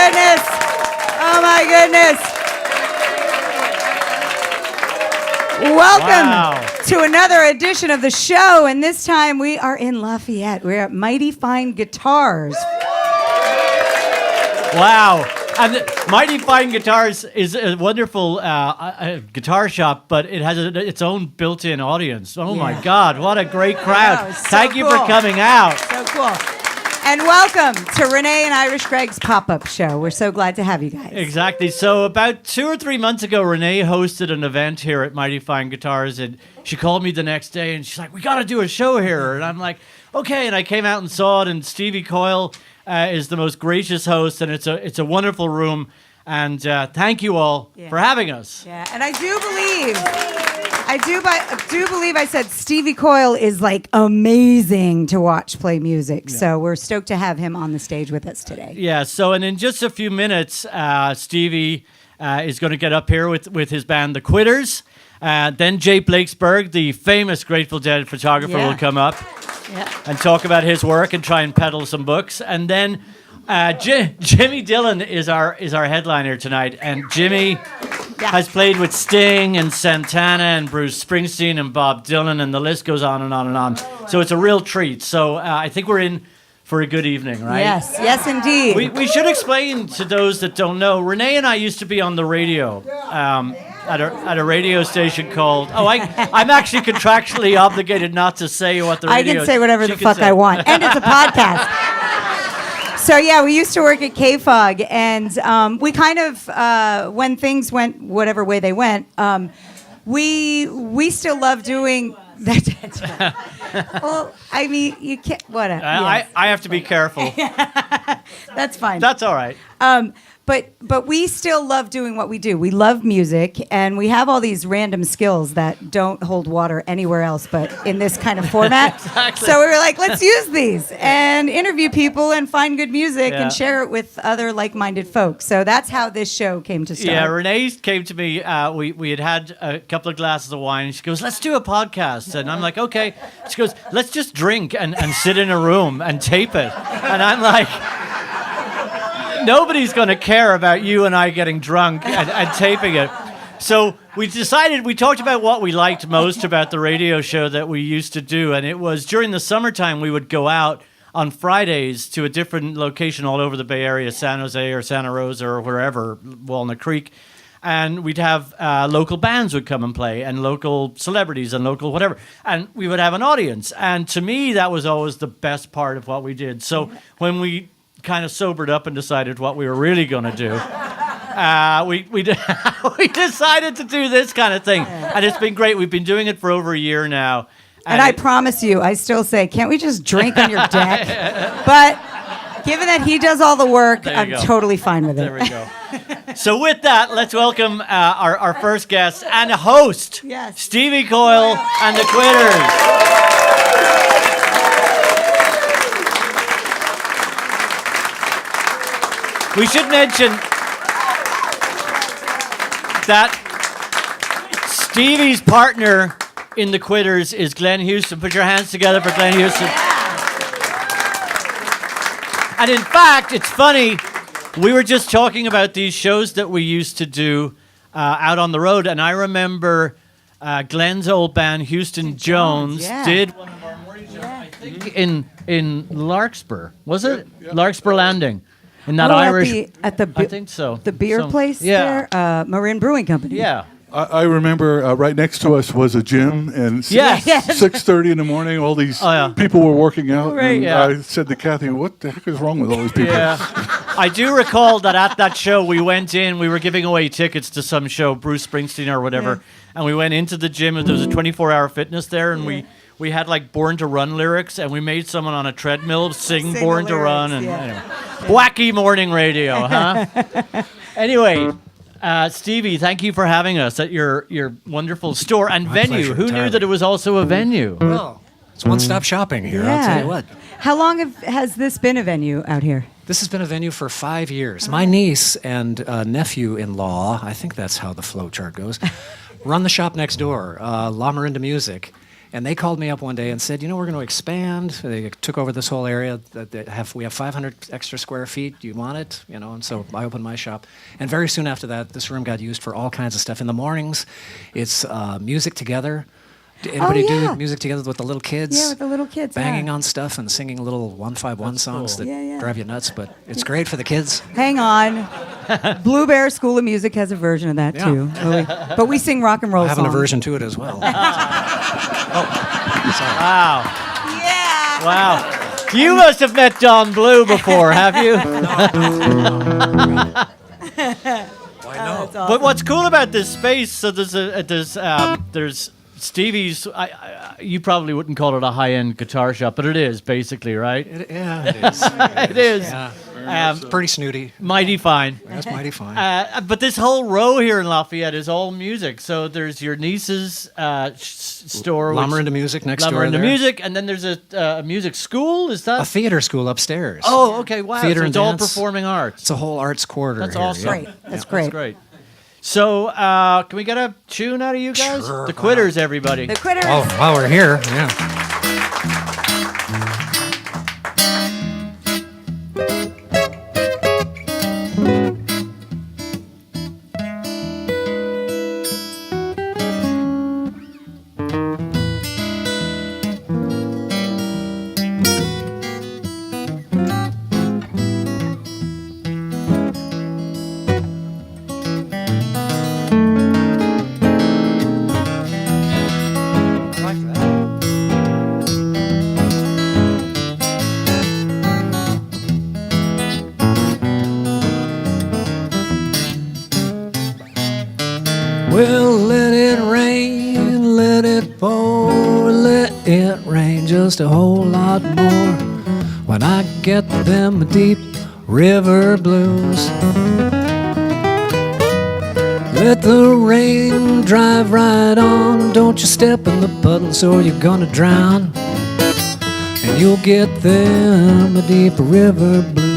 goodness. Oh my goodness. Welcome to another edition of the show, and this time we are in Lafayette. We're at Mighty Fine Guitars. Wow. And Mighty Fine Guitars is a wonderful guitar shop, but it has its own built-in audience. Oh, my God. What a great crowd. Thank you for coming out. So cool. And welcome to Renee and Irish Greg's pop-up show. We're so glad to have you guys. Exactly. So about 2 or 3 months ago, Renee hosted an event here at Mighty Fine Guitars, and she called me the next day, and she's like, we got to do a show here. And I'm like, okay. And I came out and saw it, and Stevie Coyle is the most gracious host, and it's a wonderful room. And thank you all for having us. Yeah, and I do believe I said Stevie Coyle is like amazing to watch play music. Yeah. So we're stoked to have him on the stage with us today. Yeah. So and in just a few minutes, Stevie is going to get up here with his band, The Quitters. Then Jay Blakesberg, the famous Grateful Dead photographer, will come up and talk about his work and try and peddle some books. And then Jimmy Dillon is our headliner tonight, and Jimmy has played with Sting and Santana and Bruce Springsteen and Bob Dylan, and the list goes on and on and on. So it's a real treat. So I think we're in for a good evening, right? Yes, indeed. We should explain to those that don't know, Renee and I used to be on the radio at a radio station called, I'm actually contractually obligated not to say what the radio... I can say whatever the fuck I want, and it's a podcast. So yeah, we used to work at KFOG, and we kind of, when things went whatever way they went, we still love doing that. Well, I mean, you can't. Whatever. Yes. I have to be careful. That's fine. That's all right. But we still love doing what we do. We love music, and we have all these random skills that don't hold water anywhere else but in this kind of format. Exactly. So we were like, let's use these and interview people and find good music and share it with other like-minded folks. So that's how this show came to start. Yeah, Renee came to me. We had a couple of glasses of wine, and she goes, let's do a podcast. And I'm like, okay. She goes, let's just drink and sit in a room and tape it. And I'm like... Nobody's going to care about you and I getting drunk and taping it. So we talked about what we liked most about the radio show that we used to do. And it was during the summertime, we would go out on Fridays to a different location all over the Bay Area, San Jose or Santa Rosa or wherever, Walnut Creek. And we'd have local bands would come and play, and local celebrities and local whatever. And we would have an audience. And to me, that was always the best part of what we did. So when we kind of sobered up and decided what we were really going to do, we decided to do this kind of thing, and it's been great. We've been doing it for over a year now, and I promise you, I still say, can't we just drink on your deck? But given that he does all the work, I'm totally fine with it. There we go. So with that, let's welcome our first guest and a host, Stevie Coyle and the Quitters. We should mention that Stevie's partner in the Quitters is Glenn Houston. Put your hands together for Glenn Houston. And in fact, it's funny, we were just talking about these shows that we used to do out on the road, and I remember Glenn's old band, Houston Jones, did one of our morning shows, I think, in Larkspur. Was it? Yeah. Larkspur Landing. In that Irish, I think so. The beer place there, Marin Brewing Company. Yeah. I remember right next to us was a gym, and 6:30 in the morning, all these people were working out. Right, and I said to Kathy, what the heck is wrong with all these people? Yeah. I do recall that at that show, we went in, we were giving away tickets to some show, Bruce Springsteen or whatever, and we went into the gym, and there was a 24-hour fitness there, and we had like Born to Run lyrics, and we made someone on a treadmill sing Born to Run. And anyway. Wacky morning radio, huh? Anyway, Stevie, thank you for having us at your wonderful store and venue. Who knew that it was also a venue? Well, it's one-stop shopping here, I'll tell you what. How long has this been a venue out here? This has been a venue for 5 years. My niece and nephew-in-law, I think that's how the flow chart goes, run the shop next door, La Marinda Music. And they called me up one day and said, we're going to expand. They took over this whole area. We have 500 extra square feet. Do you want it? And so I opened my shop. And very soon after that, this room got used for all kinds of stuff. In the mornings, it's music together. Anybody do music together with the little kids? Yeah, with the little kids. Banging on stuff and singing little 151 songs that drive you nuts, but it's great for the kids. Hang on. Blue Bear School of Music has a version of that, too. But we sing rock and roll songs. I have an aversion to it as well. Sorry. Wow. Yeah. Wow. You must have met Don Blue before, have you? Why no? Awesome. But what's cool about this space? So there's Stevie's. You probably wouldn't call it a high-end guitar shop, but it is basically, right? It is. It is. Yeah. Pretty snooty. Mighty fine. That's mighty fine. But this whole row here in Lafayette is all music. So there's your niece's store. Lumber into Music next door. Lumber into Music, and then there's a music school. Is that a theater school upstairs? Oh, okay. Wow. Theater so and it's all dance. performing arts. It's a whole arts quarter. That's here, awesome. Great. That's great. That's great. So, can we get a tune out of you guys? Sure, The Quitters, everybody. The Quitters. Oh, while we're here, yeah. Well, let it rain, let it pour, let it rain just a whole lot more. When I get them deep river blues, let the rain drive right on. Don't you step in the puddles or you're gonna drown. And you'll get them deep river blues.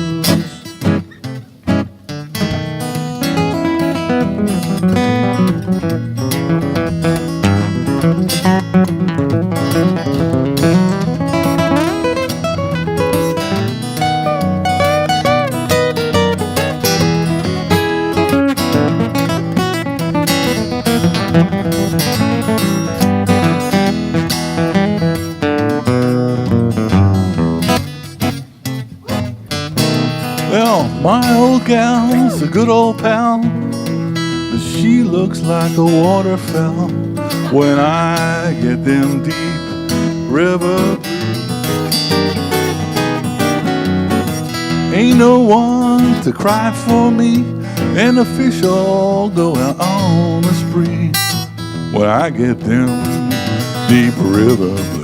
Well, my old gal's a good old pal, but she looks like a waterfowl when I get them deep river blues. Ain't no one to cry for me, and the fish all go out on a spree when I get them deep river blues.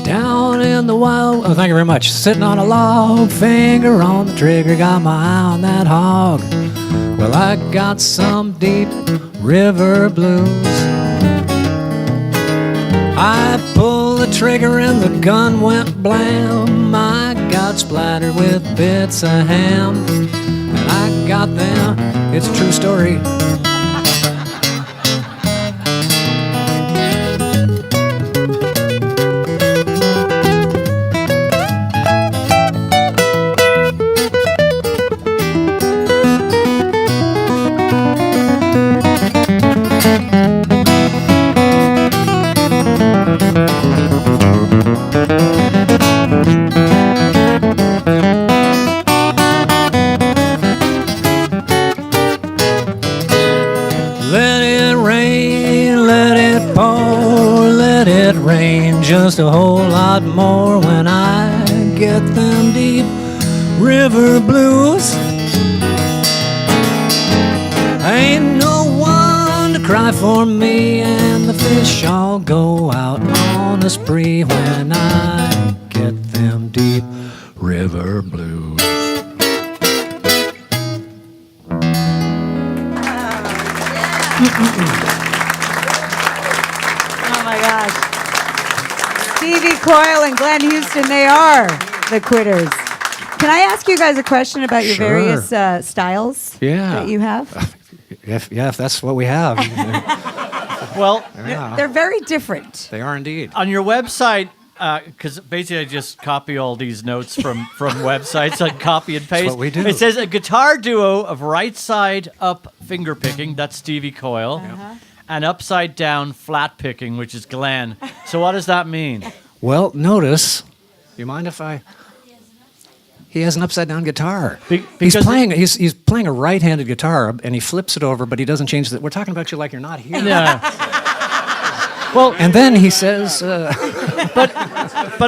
Down in the wild, oh, thank you very much. Sitting on a log, finger on the trigger, got my eye on that hog. Well, I got some deep river blues. I pulled the trigger and the gun went blam. I got splattered with bits of ham, and I got them. It's a true story. Let it rain, let it pour, let it rain just a whole lot more when I get them deep river blues. Ain't no one to cry sky for me, and the fish all go out on a spree when I get them deep river blues. Oh my gosh. Stevie Coyle and Glenn Houston, they are the Quitters. Can I ask you guys a question about your Sure. various styles that you have? If that's what we have. Well, Yeah, They're very different. they are indeed. on your website, because basically I just copy all these notes from websites and copy and paste. what we do. It says a guitar duo of right side up finger picking, that's Stevie Coyle, and upside down flat picking, which is Glenn. So what does that mean? Well, notice. You mind if I? He has an upside down guitar. He's because playing. He's playing a right-handed guitar, and he flips it over, but he doesn't change the. We're talking about you like you're not here. Yeah. Well, And then he says, but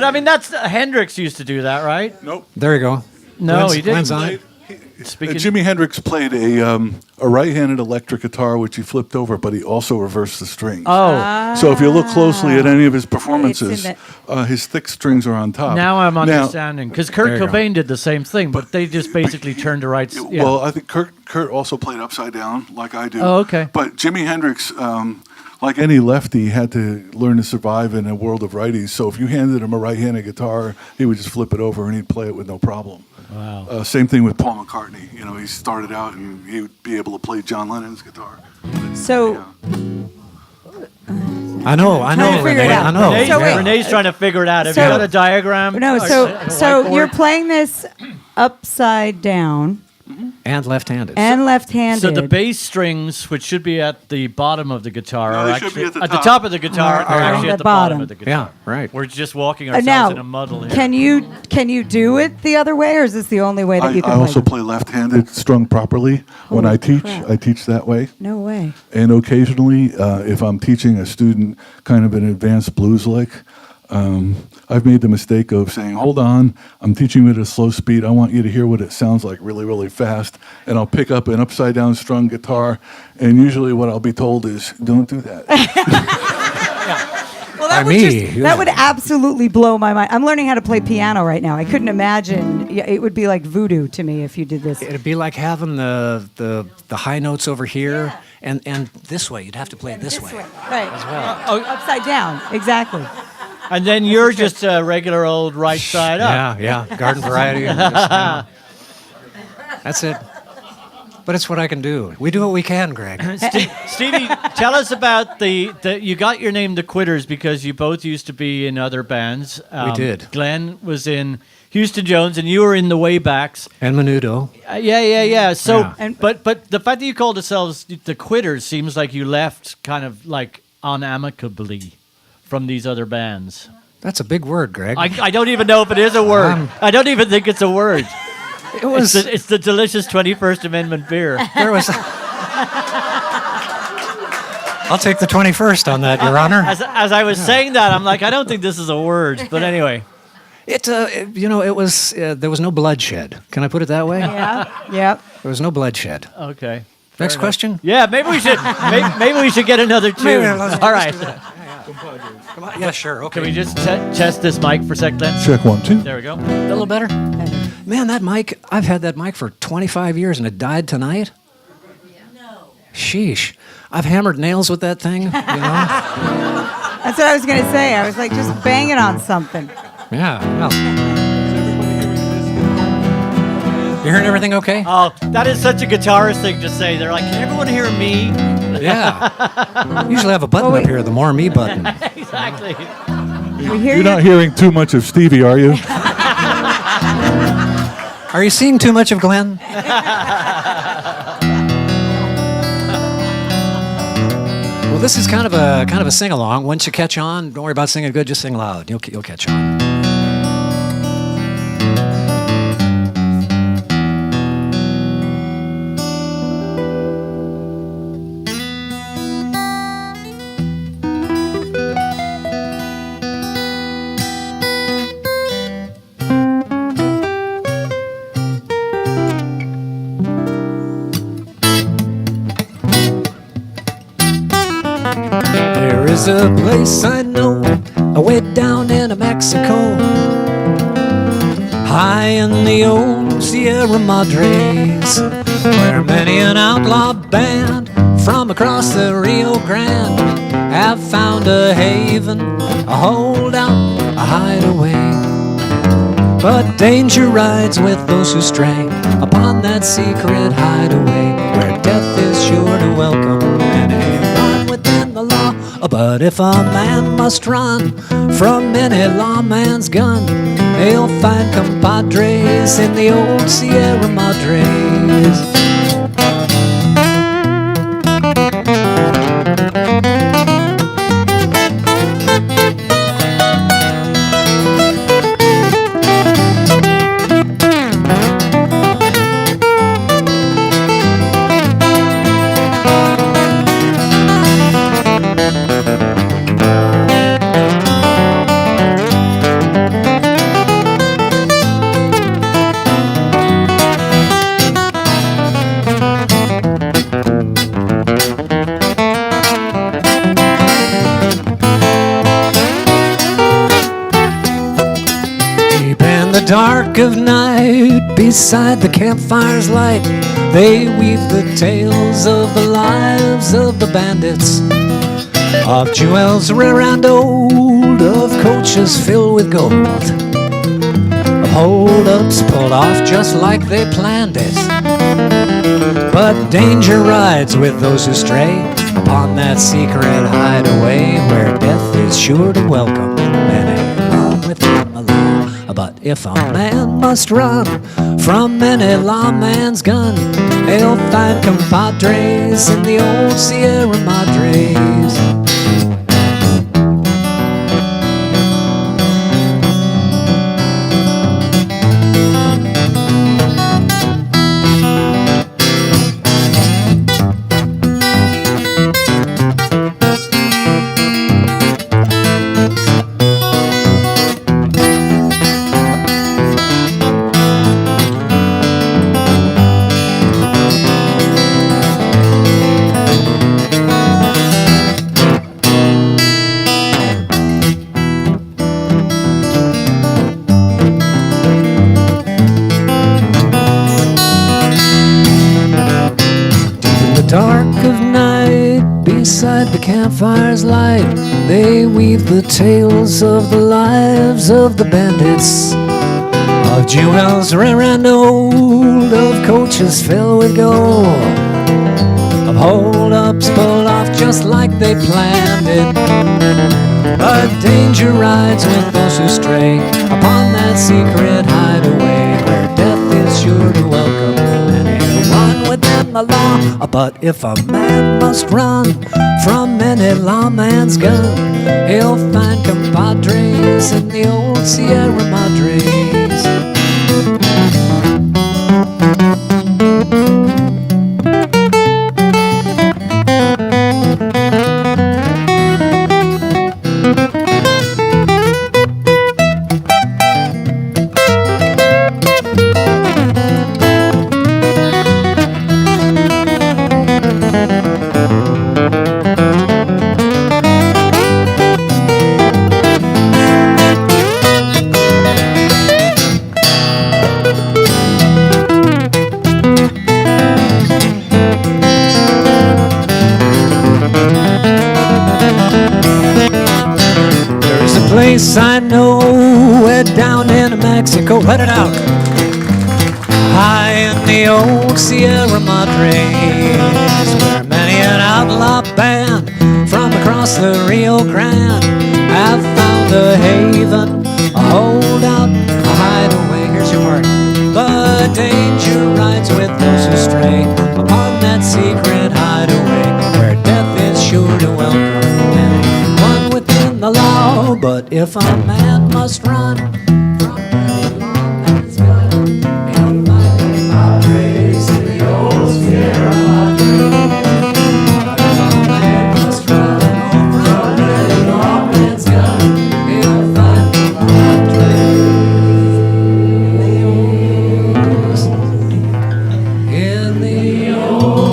I mean that's Hendrix used to do that, right? Nope. "There you go." No, he Glenn's didn't. on it. Speaking, Jimi Hendrix played a right-handed electric guitar, which he flipped over, but he also reversed the strings. oh, So if you look closely at any of his performances, It's his thick strings are on top. now I'm understanding because Kurt There you go. Cobain did the same thing, but they just basically turned to right. Yeah. Well, I think Kurt also played upside down, like I do. Oh, okay. But Jimi Hendrix, like any lefty, had to learn to survive in a world of righties. So if you handed him a right-handed guitar, he would just flip it over and he'd play it with no problem. Wow. Same thing with Paul McCartney. You know, he started out and he would be able to play John Lennon's guitar. So, I know, Trying to figure Renee, it out. I know. Renee, So wait. Renee's trying to figure it out. Have you So- got a diagram? no, Or so a so whiteboard? you're playing this upside down And left-handed. and left-handed. So the bass strings, which should be at the bottom of the guitar, No, are they actually should be at the the top. top of the guitar, Are are actually at at the the bottom bottom. of the guitar. Yeah, right. We're just walking ourselves now, in a muddle here. can you do it the other way, or is this the only way that you can I play also them? play left-handed, strung properly. When I teach, crap. I teach that way. No way. And occasionally, if I'm teaching a student kind of an advanced blues lick, I've made the mistake of saying, hold on, I'm teaching you at a slow speed. I want you to hear what it sounds like really, really fast. And I'll pick up an upside down strung guitar. And usually what I'll be told is, don't do that. Well, that By would me. that would absolutely blow my mind. I'm learning how to play piano right now. I couldn't imagine. Yeah, it would be like voodoo to me if you did this. It'd be like having the high notes over here, and this way. You'd have to play it this way. Right. Oh, Upside down. Exactly. and then you're just a regular old right side up. Yeah, garden variety. Just, you know. That's it. But it's what I can do. We do what we can, Greg. Stevie, tell us about the you got your name the Quitters because you both used to be in other bands. We did. Glenn was in Houston Jones, and you were in the Waybacks. And Menudo. Yeah. So, Yeah. And- but the fact that you called yourselves the Quitters seems like you left kind of like unamicably from these other bands. That's a big word, Greg. I don't even know if it is a word. I don't even think it's a word. it was. It's the delicious 21st Amendment beer. There was. I'll take the 21st on that, Your Honor. As I was saying that, I'm like, I don't think this is a word. But anyway. It was. There was no bloodshed. Can I put it that way? Yeah. Yep. There was no bloodshed. Okay. Next question. Yeah, maybe we should maybe we should get another tune. let's- All right. Come on. Yeah, sure. Okay. Can we just test this mic for a sec, Glenn? Check 1, 2. There we go. a little better? Man, that mic. I've had that mic for 25 years, and it died tonight. No. Sheesh. I've hammered nails with that thing. You know. That's what I was gonna say. I was like, just bang it on something. Yeah. Well. You hearing everything okay? Oh, that is such a guitarist thing to say. They're like, can everyone hear me? Yeah. Usually have a button wait. up here, the more me button. Exactly. We hear You're you. not hearing too much of Stevie, are you? Are you seeing too much of Glenn? Well, this is kind of a sing along. Once you catch on, don't worry about singing good. Just sing loud. You'll catch on. There's a place I know, way down in Mexico, high in the old Sierra Madres, where many an outlaw band from across the Rio Grande have found a haven, a holdout, a hideaway. But danger rides with those who stray upon that secret hideaway, where death is sure to welcome any one within the law. But if a man must run from any lawman's gun, he'll find compadres in the old Sierra Madres. Dark of night, beside the campfire's light, they weave the tales of the lives of the bandits, of jewels rare and old, of coaches filled with gold, of hold-ups pulled off just like they planned it. But danger rides with those who stray upon that secret hideaway, where death is sure to welcome many within the law. But if a man must run from any lawman's gun, he'll find compadres in the old Sierra Madres. Dark of night, beside the campfire's light, they weave the tales of the lives of the bandits, of jewels rare and old, of coaches filled with gold, of hold-ups pulled off just like they planned it. But danger rides with those who stray upon that secret hideaway, where death is sure to welcome anyone within the law. But if a man must run from any lawman's gun, he'll find compadres in the old Sierra Madres. Place I know, way down in Mexico, let it out, high in the old Sierra Madres, where many an outlaw band from across the Rio Grande have found a haven, a holdout, a hideaway. Here's your word. But danger rides with those who stray upon that secret hideaway, where death is sure to welcome anyone within the law. But if a man must run from any lawman's gun, he'll find compadres in the old Sierra Madre. But if a man must run from any lawman's gun, he'll find compadres in the old.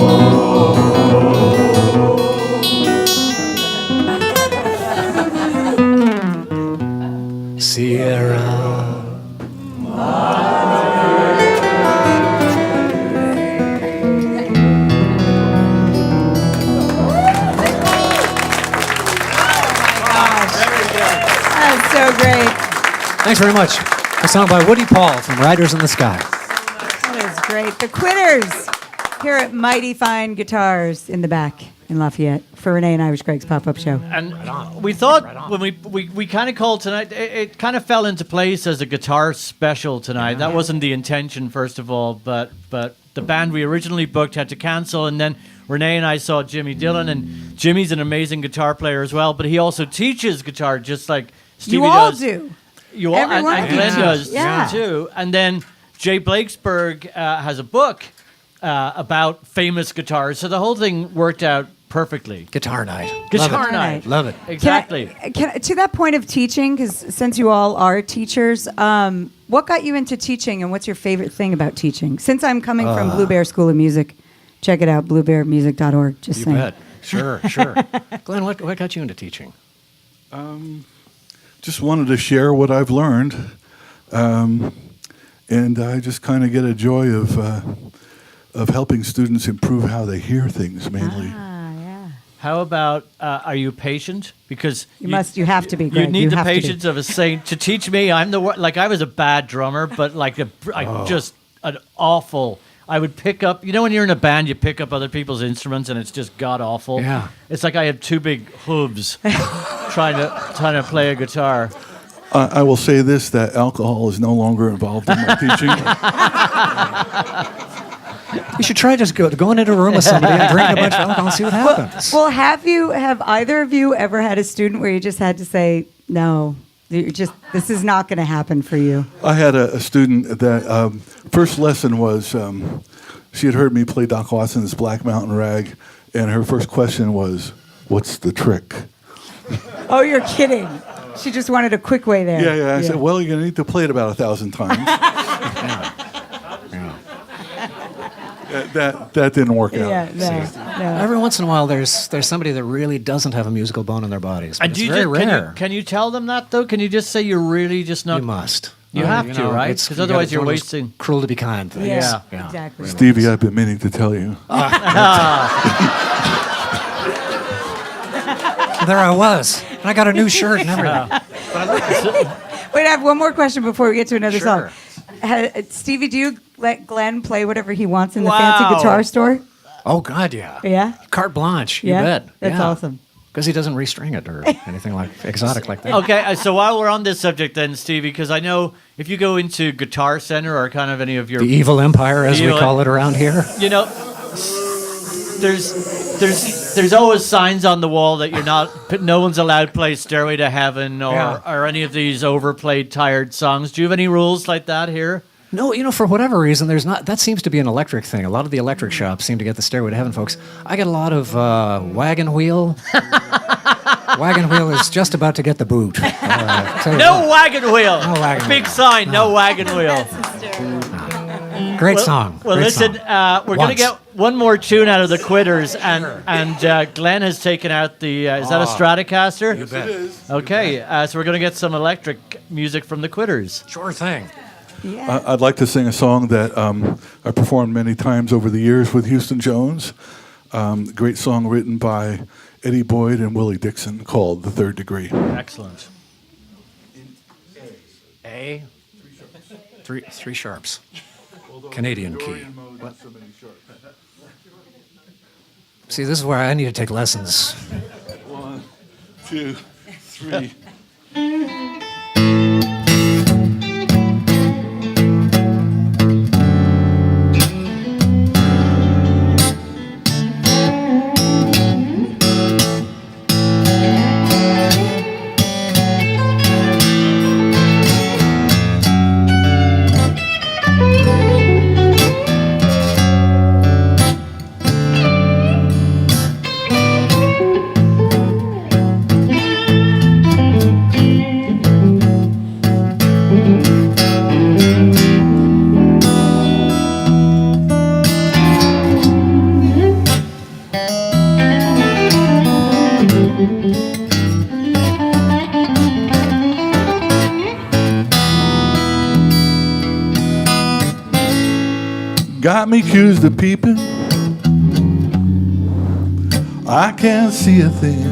Thanks very much. A song by Woody Paul from Riders in the Sky. That is great. The Quitters here at Mighty Fine Guitars in the back in Lafayette for Renee and Irish Greg's pop-up show. And we thought when we kind of called tonight, it kind of fell into place as a guitar special tonight. That wasn't the intention, first of all, but the band we originally booked had to cancel, and then Renee and I saw Jimmy Dillon, and Jimmy's an amazing guitar player as well, but he also teaches guitar just like Stevie You all does. do. You all, Everyone and Glenn teaches. does Yeah. too. And then Jay Blakesberg has a book about famous guitars, so the whole thing worked out perfectly. Guitar night. Guitar night. Love it. Exactly. To that point of teaching, because since you all are teachers, what got you into teaching, and what's your favorite thing about teaching? Since I'm coming from Blue Bear School of Music, check it out, bluebearmusic.org. Just You saying. bet. Sure. Glenn, what got you into teaching? Just wanted to share what I've learned, and I just kind of get a joy of helping students improve how they hear things mainly. Yeah. How about, are you patient? Because You have to be, You Greg. need You the have to be. patience of a saint to teach me. I'm the like I was a bad drummer, but like just an awful. I would pick up. You know, when you're in a band, you pick up other people's instruments, and it's just god awful. Yeah. It's like I have two big hooves trying to play a guitar. I will say this: that alcohol is no longer involved in my teaching. You should try just going into a room with somebody and drink a bunch of alcohol and see what happens. Well, have either of you ever had a student where you just had to say, no, this is not going to happen for you? I had a student that first lesson was she had heard me play Doc Watson's Black Mountain Rag, and her first question was, "What's the trick?" Oh, you're kidding. She just wanted a quick way there. Yeah. I said, "Well, you're going to need to play it about 1,000 times." That didn't work out. Yeah, no. Every once in a while, there's somebody that really doesn't have a musical bone in their bodies. But And it's do you very just, rare. can you tell them that though? Can you just say you're really just not? You must. You have to, right? it's- 'Cause you otherwise gotta- you're one of those wasting- Cruel to be kind things. Yeah, Yeah. exactly. Stevie, I've been meaning to tell you. There I was. And I got a new shirt and everything. Wait, I have one more question before we get to another Sure. song. Stevie, do you let Glenn play whatever he wants in the Wow. fancy guitar store? Oh, God, yeah. Yeah? Carte blanche. Yeah? You bet. That's Yeah. awesome. Because he doesn't restring it or anything like exotic like that. Okay, so while we're on this subject, then Stevie, because I know if you go into Guitar Center or kind of any of your, The evil empire, as we Evil- call it around here. you know, there's always signs on the wall that you're not, no one's allowed to play Stairway to Heaven or any of these overplayed, tired songs. Do you have any rules like that here? No, for whatever reason, there's not. That seems to be an electric thing. A lot of the electric shops seem to get the Stairway to Heaven folks. I get a lot of Wagon Wheel. Wagon Wheel is just about to get the boot. Tell you No what. wagon wheel. No wagon Big wheel. sign, no wagon wheel. Great song. Well, Great listen, song. we're going to Once. get one more tune out of the Quitters, and Glenn has taken out the. Is that a Stratocaster? You bet. Okay, so we're going to get some electric music from the Quitters. Sure thing. Yeah. I'd like to sing a song that I performed many times over the years with Houston Jones. Great song written by Eddie Boyd and Willie Dixon called "The Third Degree." Excellent. A. Three sharps. Canadian key. What? See, this is where I need to take lessons. 1, 2, 3. Got me accused of peeping. I can't see a thing.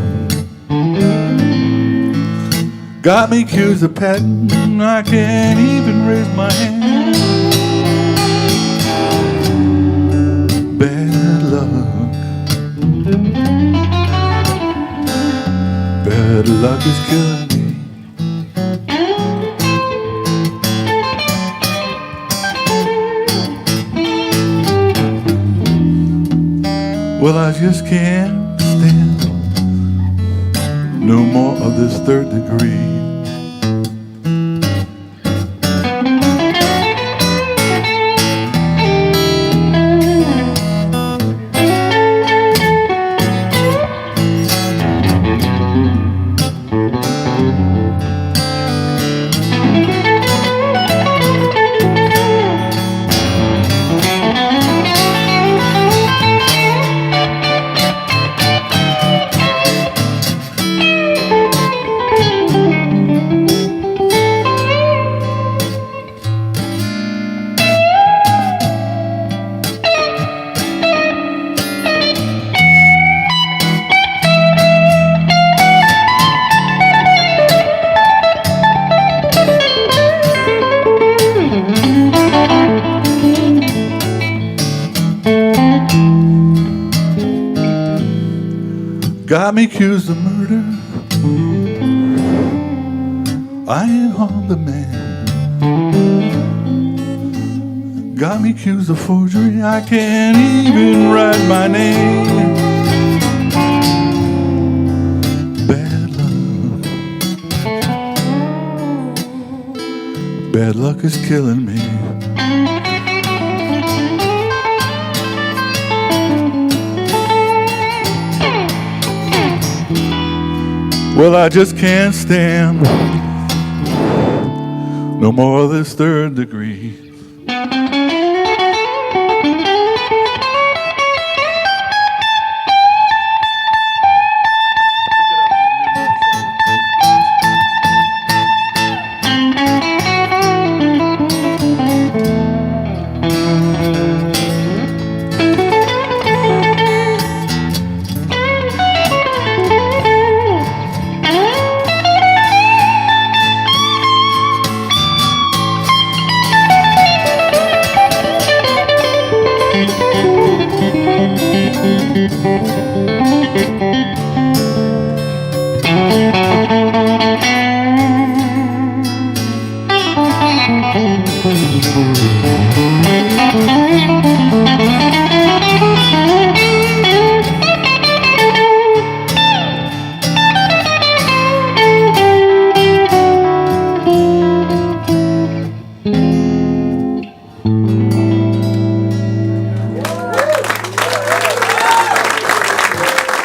Got me accused of petting, I can't even raise my hand. Bad luck. Bad luck is killing me. Well, I just can't stand no more of this third degree. Got me accused of murder. I ain't harmed the man. Got me accused of forgery. I can't even write my name. Bad luck. Bad luck is killing me. Well, I just can't stand no more of this third degree.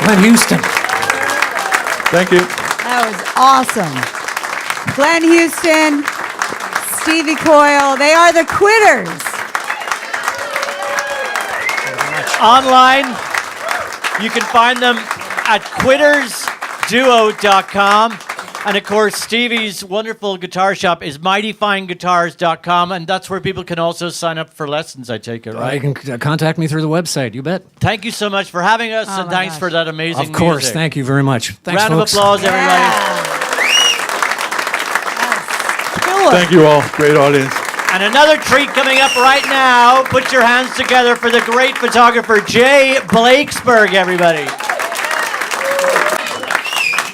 Glenn Houston. Thank you. That was awesome. Glenn Houston, Stevie Coyle, they are the Quitters. Online, you can find them at quittersduo.com. And of course, Stevie's wonderful guitar shop is mightyfineguitars.com, and that's where people can also sign up for lessons, I take it, right? You can contact me through the website, you bet. Thank you so much for having us, Oh and my thanks gosh. for that amazing Of course, music. thank you very much. Thanks, Round folks. of applause, everybody. Killer. Thank you all. Great audience. And another treat coming up right now. Put your hands together for the great photographer, Jay Blakesberg, everybody.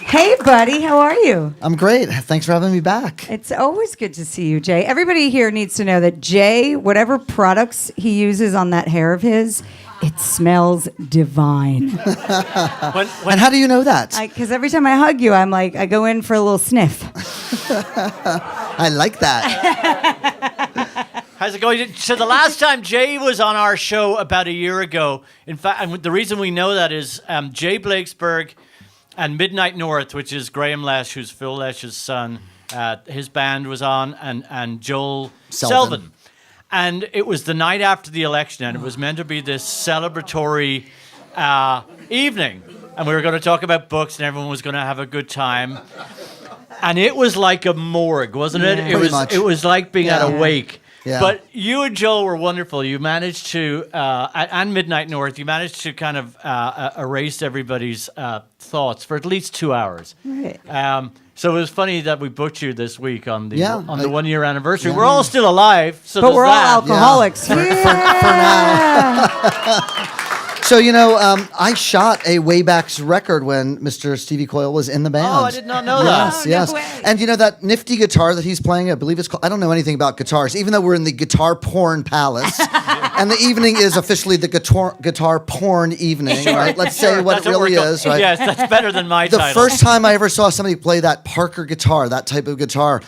Hey, buddy, how are you? I'm great. Thanks for having me back. It's always good to see you, Jay. Everybody here needs to know that Jay, whatever products he uses on that hair of his, it smells divine. And how do you know that? Because every time I hug you, I'm like, I go in for a little sniff. I like that. How's it going? So the last time Jay was on our show about a year ago, in fact, and the reason we know that is Jay Blakesberg and Midnight North, which is Graham Lesh, who's Phil Lesh's son, his band was on, and Joel Selvin. And it was the night after the election, and it was meant to be this celebratory evening. And we were going to talk about books, and everyone was going to have a good time. And it was like a morgue, wasn't it? Pretty much. It was like being at a wake. Yeah. But you and Joel were wonderful. You managed to, and Midnight North, you managed to kind of erase everybody's thoughts for at least 2 hours. Right. So it was funny that we booked you this week on the Yeah, the 1 year anniversary. yeah. We're all still alive, so But there's we're all that. alcoholics. For now. So, I shot a Waybacks record when Mr. Stevie Coyle was in the band. Oh, I did not know that. Yes, Oh, no yes. way. And that nifty guitar that he's playing, I believe it's called, I don't know anything about guitars, even though we're in the Guitar Porn Palace. And the evening is officially the guitar porn evening, right? Let's say what That's it really we're called. is, right? Yes, that's better than my The title. first time I ever saw somebody play that Parker guitar, that type of guitar,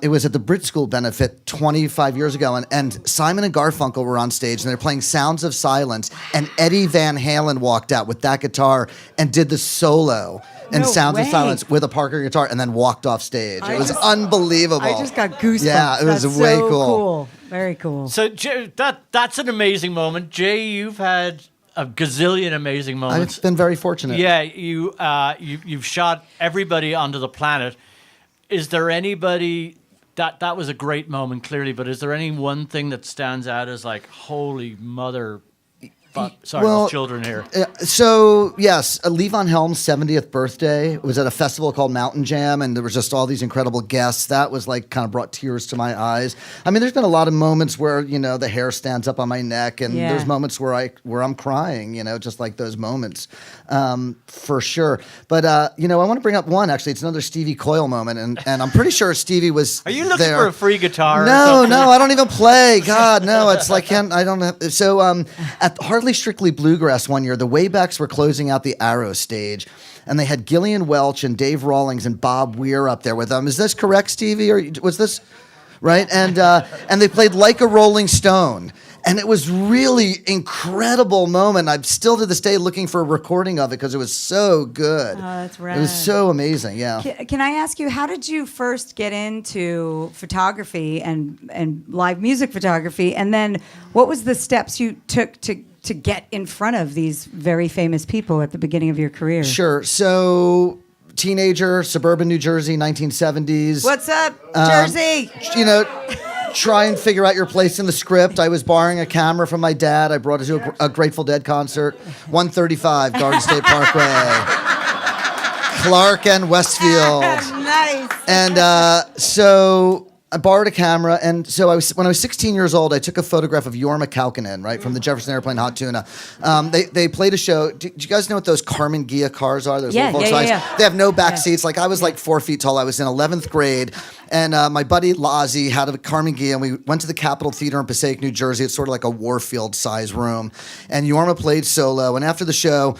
it was at the Brit School benefit 25 years ago, and Simon and Garfunkel were on stage, and they're playing Sounds of Silence, and Eddie Van Halen walked out with that guitar and did the solo in No Sounds of way. Silence with a Parker guitar, and then walked off stage. I It was just- unbelievable. I just got goosebumps. Yeah, it was That's way so cool. Very cool. So that's an amazing moment. Jay, you've had a gazillion amazing moments. I've been very fortunate. Yeah, you've shot everybody onto the planet. Is there anybody that was a great moment, clearly, but is there any one thing that stands out as like, holy mother? Sorry, Well, children here. So, yes, Levon Helm's 70th birthday was at a festival called Mountain Jam, and there was just all these incredible guests. That was like kind of brought tears to my eyes. I mean, there's been a lot of moments where, the hair stands up on my neck, and Yeah. there's moments where I'm crying, just like those moments, for sure. But, I want to bring up one, actually. It's another Stevie Coyle moment, and I'm pretty sure Stevie was Are you looking there. for a free guitar? or No, something? no, I don't even play. God, no. It's like I don't have. So, at Hardly Strictly Bluegrass one year, the Waybacks were closing out the Arrow stage, and they had Gillian Welch and Dave Rawlings and Bob Weir up there with them. Is this correct, Stevie, or was this right? And they played Like a Rolling Stone. And it was really incredible moment. I'm still to this day looking for a recording of it because it was so good. Oh, that's It rad. was so amazing. Yeah. Can I ask you, how did you first get into photography and live music photography? And then what was the steps you took to get in front of these very famous people at the beginning of your career? Sure. So, teenager, suburban New Jersey, 1970s. What's up, Jersey? Try and figure out your place in the script. I was borrowing a camera from my dad. I brought it to a Grateful Dead concert, 135 Garden State Parkway, Clark and Westfield. Nice. And so I borrowed a camera, and so when I was 16 years old, I took a photograph of Jorma Kaukonen, right, from the Jefferson Airplane Hot Tuna. They played a show. Do you guys know what those Carmen Ghia cars are? Those Yeah, little yeah, Volkswagens? yeah. They have no back seats. Like, I was like 4 feet tall. I was in 11th grade, and my buddy Lazzie had a Carmen Ghia, and we went to the Capitol Theater in Passaic, New Jersey. It's sort of like a Warfield-size room, and Jorma played solo, and after the show,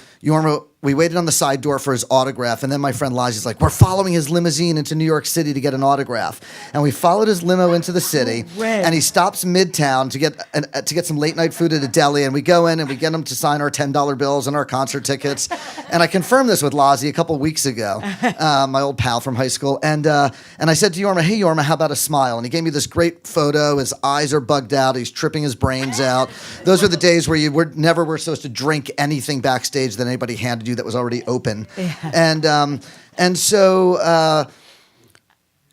we waited on the side door for his autograph, and then my friend Lazzie's like, we're following his limousine into New York City to get an autograph. And we followed his limo into the city, and he stops Midtown to get some late night food at a deli, and we go in and we get him to sign our $10 bills and our concert tickets. And I confirmed this with Lazzie a couple weeks ago, my old pal from high school. And I said to Jorma, hey Jorma, how about a smile? And he gave me this great photo. His eyes are bugged out. He's tripping his brains out. Those were the days where you never were supposed to drink anything backstage that anybody handed you that was already open. Yeah. And so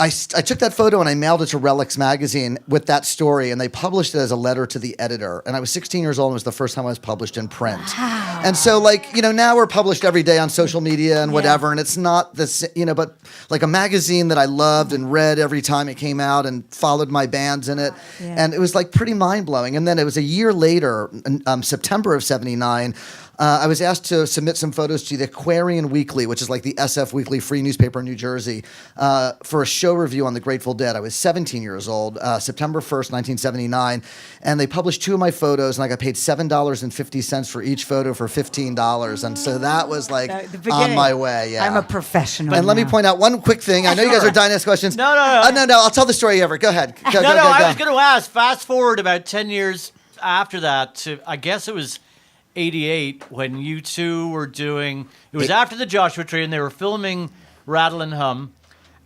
I took that photo and I mailed it to Relics magazine with that story, and they published it as a letter to the editor. And I was 16 years old, and it was the first time I was published in print. Wow. And so, now we're published every day on social media and whatever, and it's not this, but like a magazine that I loved and read every time it came out and followed my bands in it. Yeah. And it was like pretty mind-blowing. And then it was a year later, in September of '79, I was asked to submit some photos to the Aquarian Weekly, which is like the SF Weekly free newspaper in New Jersey, for a show review on the Grateful Dead. I was 17 years old, September 1st, 1979, and they published 2 of my photos, and I got paid $7.50 for each photo for $15, and so that was like on my way. Yeah, I'm a professional. And let me point out one quick thing. I know you guys are dying to ask questions. No. No. I'll tell the story ever. Go ahead. Go. I was going to ask. Fast forward about 10 years after that to, I guess it was '88 when you two were doing. It was after the Joshua Tree, and they were filming Rattle and Hum,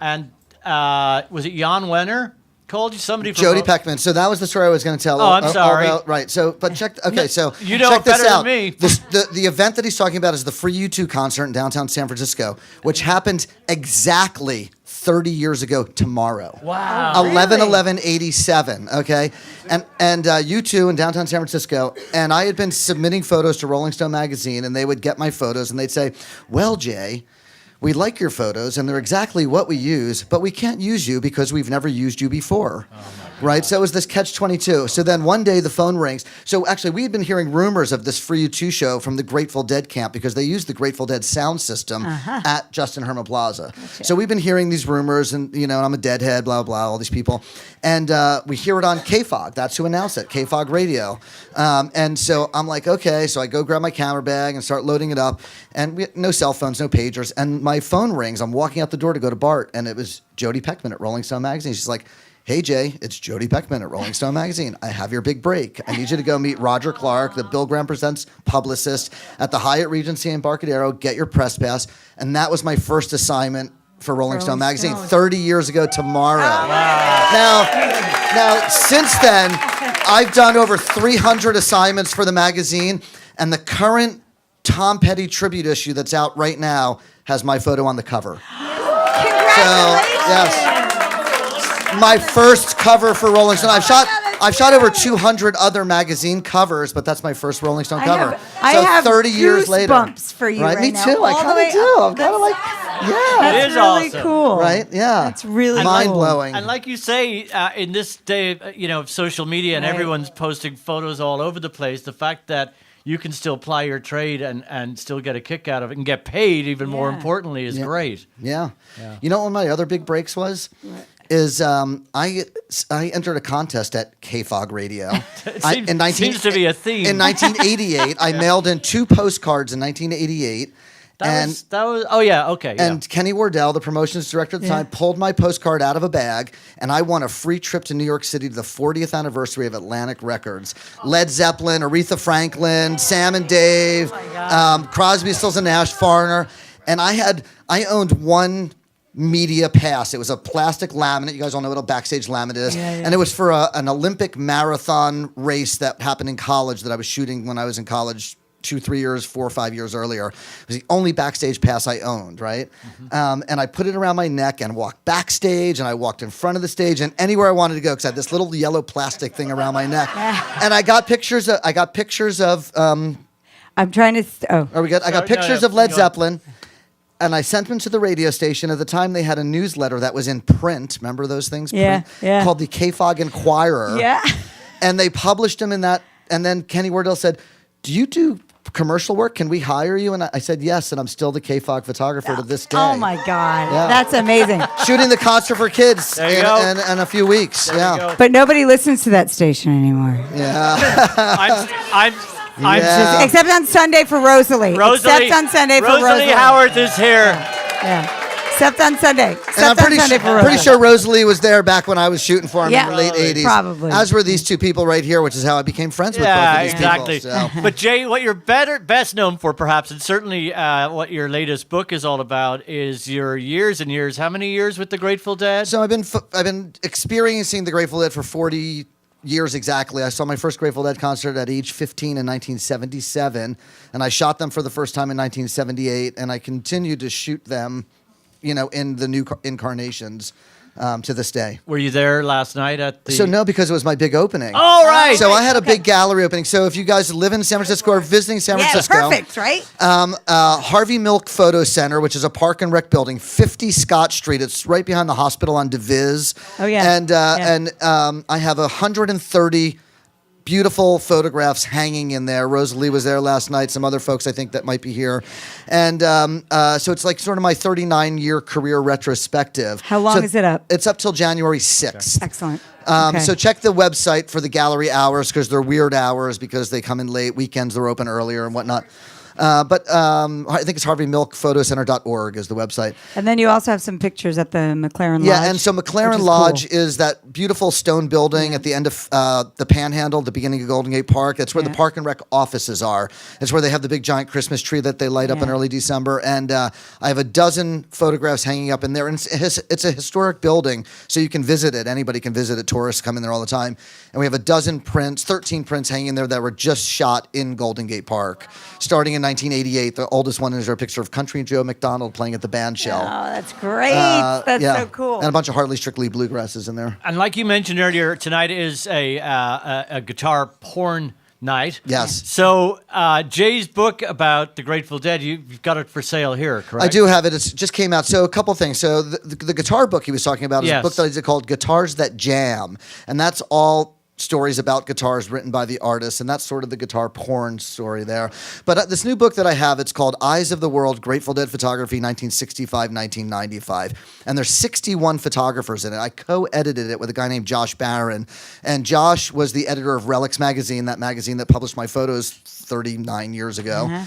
and was it Jan Wenner called you? Somebody from Jody Peckman. So that was the story I was going to tell. Oh, I'm sorry. Right. So, but check. Okay. So you know check it this better out. than me. The event that he's talking about is the Free U2 concert in downtown San Francisco, which happened exactly 30 years ago tomorrow. Wow. 11/11/87. Okay, and U2 in downtown San Francisco, and I had been submitting photos to Rolling Stone magazine, and they would get my photos, and they'd say, "Well, Jay, we like your photos, and they're exactly what we use, but we can't use you because we've never used you before." Right? So it was this catch-22. So then one day the phone rings. So actually, we had been hearing rumors of this Free U2 show from the Grateful Dead camp because they used the Grateful Dead sound system at Justin Herman Plaza. So we've been hearing these rumors, and and I'm a Deadhead, blah, blah, all these people. And we hear it on KFOG. That's who announced it, KFOG Radio. And so I'm like, okay. So I go grab my camera bag and start loading it up. And we had no cell phones, no pagers. And my phone rings. I'm walking out the door to go to BART, and it was Jody Peckman at Rolling Stone Magazine. She's like, "Hey, Jay, it's Jody Peckman at Rolling Stone Magazine. I have your big break. I need you to go meet Roger Clark, the Bill Graham Presents publicist, at the Hyatt Regency in Barcadero. Get your press pass." And that was my first assignment for Rolling Stone Magazine 30 years ago tomorrow. Now, since then, I've done over 300 assignments for the magazine, and the current Tom Petty tribute issue that's out right now has my photo on the cover. Congratulations. So, yes. My first cover for Rolling Stone. I've shot over 200 other magazine covers, but that's my first Rolling Stone cover. I So have 30 years later. goosebumps for you right Me now, too. I all the kind way of do. up. I'm kind of like, yeah. That's is really awesome. cool. Right? Yeah. That's really mind cool. blowing. And like you say, in this day, of social media and Right. everyone's posting photos all over the place, the fact that you can still ply your trade and still get a kick out of it and get paid, even more Yeah. importantly, is great. Yeah. You know what one of my other big breaks was? Is I entered a contest at KFOG Radio. Seems to be a theme. In 1988, I mailed in 2 postcards in 1988. That was oh yeah, okay. Yeah. And Kenny Wardell, the promotions director at the time, pulled my postcard out of a bag, and I won a free trip to New York City to the 40th anniversary of Atlantic Records. Led Zeppelin, Aretha Franklin, Sam and Dave, Crosby, Stills and Nash, Foreigner, and I owned one media pass. It was a plastic laminate. You guys all know what a backstage laminate is. And it was for an Olympic marathon race that happened in college that I was shooting when I was in college 2, 3 years, 4 or 5 years earlier. It was the only backstage pass I owned, right? And I put it around my neck and walked backstage, and I walked in front of the stage and anywhere I wanted to go because I had this little yellow plastic thing around my neck. And I got pictures of I'm trying to. are we good? I got pictures of Led Zeppelin. And I sent them to the radio station. At the time, they had a newsletter that was in print. Remember those things? Yeah, Print? yeah. Called the KFOG Inquirer. Yeah. And they published them in that. And then Kenny Wardell said, "Do you do commercial work? Can we hire you?" And I said, "Yes." And I'm still the KFOG photographer to this day. Oh my God, Yeah. that's amazing. Shooting the concert for kids There you go. in a few weeks. There you go. But nobody listens to that station anymore. I'm Yeah. Except on Sunday for Rosalie. Except on Sunday for Rosalie. Howard is here. Yeah. Except on Sunday. Except And I'm on Sunday for Rosalie. pretty sure Rosalie was there back when I was shooting for him in the late Probably. 80s. Probably. As were these 2 people right here, which is how I became friends with both Yeah, of these exactly. people. So. But Jay, what you're best known for, perhaps, and certainly what your latest book is all about, is your years and years. How many years with the Grateful Dead? So I've been experiencing the Grateful Dead for 40 years exactly. I saw my first Grateful Dead concert at age 15 in 1977, and I shot them for the first time in 1978, and I continued to shoot them, in the new incarnations to this day. Were you there last night at the? So no, because it was my big opening. All right. So I had a big gallery opening. So if you guys live in San Francisco or visiting San Yeah, Francisco, perfect, right? Harvey Milk Photo Center, which is a park and rec building, 50 Scott Street. It's right behind the hospital on DeVis. Oh, yeah. And I have 130 beautiful photographs hanging in there. Rosalie was there last night. Some other folks I think that might be here. And so it's like sort of my 39-year career retrospective. How long is it up? It's up till January 6th. Excellent. Okay. So check the website for the gallery hours because they're weird hours because they come in late. Weekends they're open earlier and whatnot. But I think it's HarveyMilkPhotoCenter.org is the website. And then you also have some pictures at the McLaren Lodge. Yeah, and so which McLaren is Lodge cool. is that beautiful stone building at the end of the Panhandle, the beginning of Golden Gate Park. That's where the Park and Rec offices are. It's where they have the big giant Christmas tree that they light up in early December. And I have a dozen photographs hanging up in there. And it's a historic building, so you can visit it. Anybody can visit it. Tourists come in there all the time. And we have 13 prints hanging in there that were just shot in Golden Gate Park, starting in 1988. The oldest one is a picture of Country Joe McDonald playing at the band shell. Oh, that's great. That's Yeah. so cool. And a bunch of Hartley Strictly bluegrasses in there. And like you mentioned earlier, tonight is a guitar porn night. Yes. So Jay's book about the Grateful Dead, you've got it for sale here, correct? I do have it. It just came out. So a couple things. So the guitar book he was talking about is Yes. a book that I did called Guitars That Jam. And that's all stories about guitars written by the artist, and that's sort of the guitar porn story there. But this new book that I have, it's called Eyes of the World, Grateful Dead Photography, 1965-1995. And there's 61 photographers in it. I co-edited it with a guy named Josh Barron. And Josh was the editor of Relics magazine, that magazine that published my photos 39 years ago,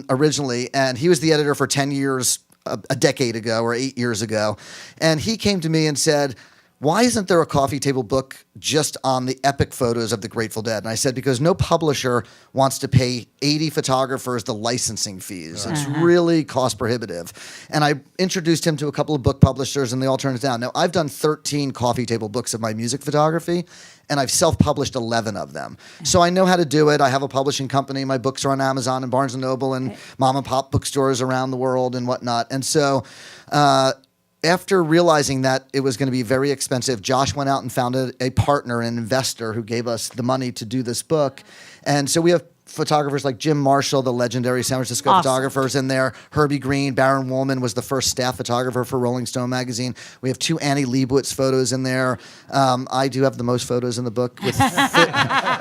originally. And he was the editor for 10 years, a decade ago, or 8 years ago. And he came to me and said, why isn't there a coffee table book just on the epic photos of the Grateful Dead? And I said, because no publisher wants to pay 80 photographers the licensing fees. It's really cost prohibitive. And I introduced him to a couple of book publishers, and they all turned it down. Now, I've done 13 coffee table books of my music photography, and I've self-published 11 of them. So I know how to do it. I have a publishing company. My books are on Amazon and Barnes & Noble and mom and pop bookstores around the world and whatnot. And so after realizing that it was going to be very expensive, Josh went out and found a partner, an investor who gave us the money to do this book. And so we have photographers like Jim Marshall, the legendary San Francisco photographers in there. Herbie Green, Baron Woolman was the first staff photographer for Rolling Stone magazine. We have 2 Annie Leibovitz photos in there. I do have the most photos in the book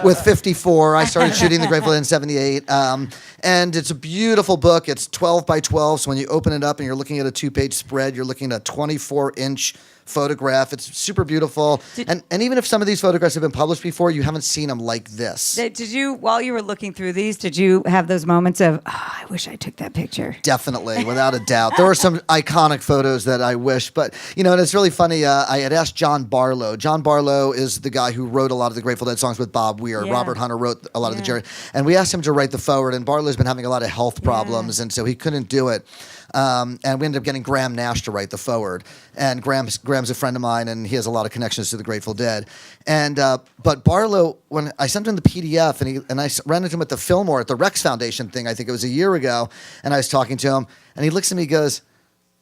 with 54. I started shooting the Grateful Dead in 78. And it's a beautiful book. It's 12 by 12. So when you open it up and you're looking at a 2-page spread, you're looking at a 24-inch photograph. It's super beautiful. And even if some of these photographs have been published before, you haven't seen them like this. Did you, while you were looking through these, did you have those moments of, I wish I took that picture? Definitely, without a doubt. There were some iconic photos that I wish, but, and it's really funny. I had asked John Barlow. John Barlow is the guy who wrote a lot of the Grateful Dead songs with Bob Weir. Yeah. Robert Hunter wrote a lot of the Jerry. And we asked him to write the foreword, and Barlow's been having a lot of health problems, and so he couldn't do it. And we ended up getting Graham Nash to write the foreword. And Graham's a friend of mine, and he has a lot of connections to the Grateful Dead. And but Barlow, when I sent him the PDF, and I ran into him at the Fillmore at the Rex Foundation thing, I think it was a year ago, and I was talking to him, and he looks at me and goes,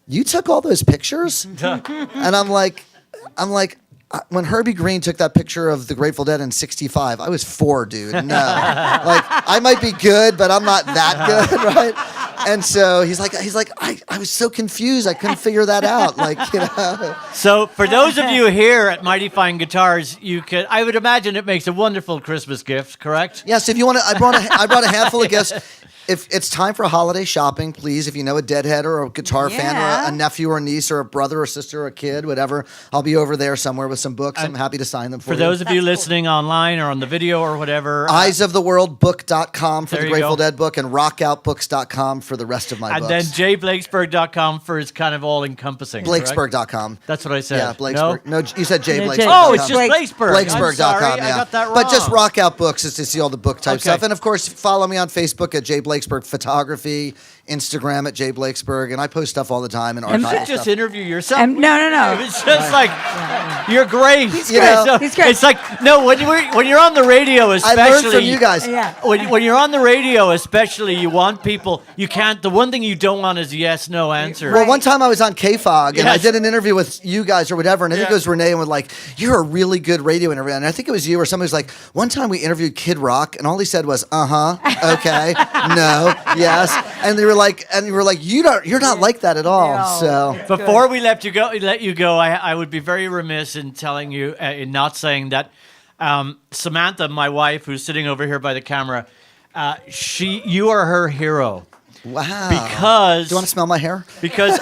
"You took all those pictures?" And I'm like, when Herbie Green took that picture of the Grateful Dead in '65, I was 4, dude. No, I might be good, but I'm not that good, right? And so he's like, I was so confused, I couldn't figure that out, So for those of you here at Mighty Fine Guitars, I would imagine it makes a wonderful Christmas gift, correct? Yes, if you want to, I brought a handful of gifts. If it's time for holiday shopping, please, if you know a Deadhead or a guitar fan or a nephew or a niece or a brother or sister or a kid, whatever, I'll be over there somewhere with some books. I'm happy to sign them for you. For those of you listening online or on the video or whatever. eyesoftheworldbook.com for there the you Grateful go. Dead book and rockoutbooks.com for the rest of my and books. then jblakesberg.com for his kind of all-encompassing. Blakesberg.com. That's what I said. Yeah, Blakesberg. No, you said Yeah, Blakesberg. Oh, it's just Blakesberg. Blakesberg.com, I'm sorry, yeah. I got that wrong. But just Rock Out Books is to see all the book type Okay. stuff. And of course, follow me on Facebook at J Blakesberg Photography, Instagram at J Blakesberg, and I post stuff all the time and You archive should just stuff. interview yourself. No. It's just like, you're great. He's You great. know, He's great. It's like, no, when you're on the radio, I especially. learned from you guys. Yeah. When you're on the radio, especially, you want people, the one thing you don't want is yes, no answer. Well, one time I was on KFOG and I Yes. did an interview with you guys or whatever, and I think it was Renee and was like, "You're a really good radio interview." And I think it was you or somebody was like, "One time we interviewed Kid Rock, and all he said was, okay, no, yes," and you were like, you're not like that at all." No. So Before we let you go, I would be very remiss in telling you, in not saying that Samantha, my wife, who's sitting over here by the camera, you are her hero. wow. Because Do you want to smell my hair? because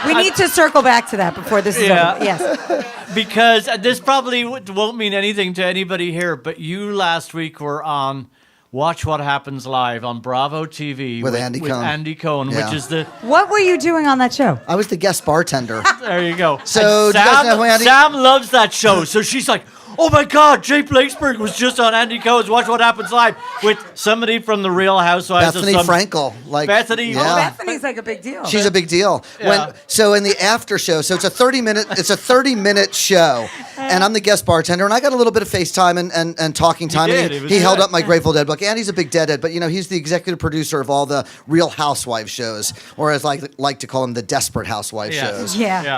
We need to circle back to that before this is Yeah. over. Yes. because this probably won't mean anything to anybody here, but you last week were on Watch What Happens Live on Bravo TV With Andy Cohen. Andy Cohen, Yeah. which is the What were you doing on that show? I was the guest bartender. there you go. So, And do you guys know who Andy- Sam loves that show, so she's like, oh my God, Jay Blakesberg was just on Andy Cohen's Watch What Happens Live with somebody from the Real Housewives. Bethany Frankel, like Bethany. Yeah. Bethany's like a big deal. She's a big deal. Yeah. So in the after show, so it's a 30-minute show, and I'm the guest bartender, and I got a little bit of FaceTime and talking time. did. And It was he held good. up my Grateful Dead book. Andy's a big Deadhead, but he's the executive producer of all the Real Housewives shows, or as I like to call them, the Desperate Housewives Yeah. shows. Yeah.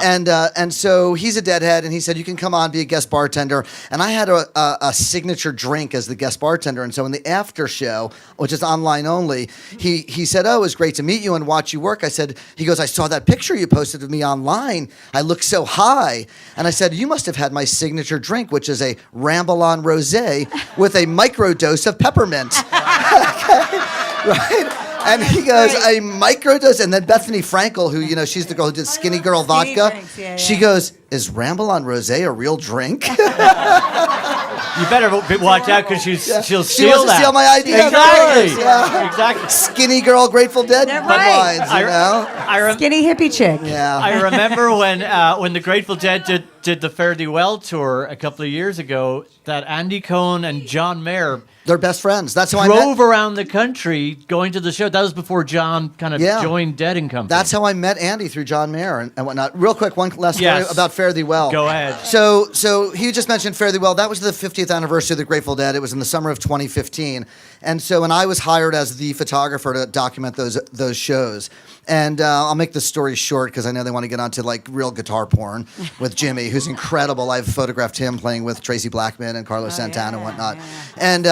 And so he's a Deadhead, and he said you can come on, be a guest bartender, and I had a signature drink as the guest bartender, and so in the after show, which is online only, he said, "Oh, it was great to meet you and watch you work." He goes, "I saw that picture you posted of me online. I look so high," and I said, "You must have had my signature drink, which is a Ramble on Rosé with a microdose of peppermint." Right? And he goes, "A microdose," and then Bethany Frankel, who she's the girl who did Skinny Girl Skinny vodka. drinks, yeah, She yeah. goes, "Is Ramble on Rosé a real drink?" You better watch out because she'll She steal wants to that. steal my idea. of Exactly. course, yeah. Exactly. Skinny Girl, Grateful Dead Yeah, right. wines, you know? Skinny hippie chick. Yeah. I remember when the Grateful Dead did the Fare Thee Well tour a couple of years ago, that Andy Cohen and John Mayer They're best friends. That's how I drove met. around the country going to the show. That was before John kind of Yeah. joined Dead and Company. That's how I met Andy, through John Mayer and whatnot. Real quick, one last story Yes. about Fare Thee Well. Go ahead. So he just mentioned Fare Thee Well. That was the 50th anniversary of the Grateful Dead. It was in the summer of 2015. And I was hired as the photographer to document those shows. And I'll make the story short because I know they want to get onto like real guitar porn with Jimmy, who's incredible. I've photographed him playing with Tracy Blackman and Carlos Santana and whatnot. And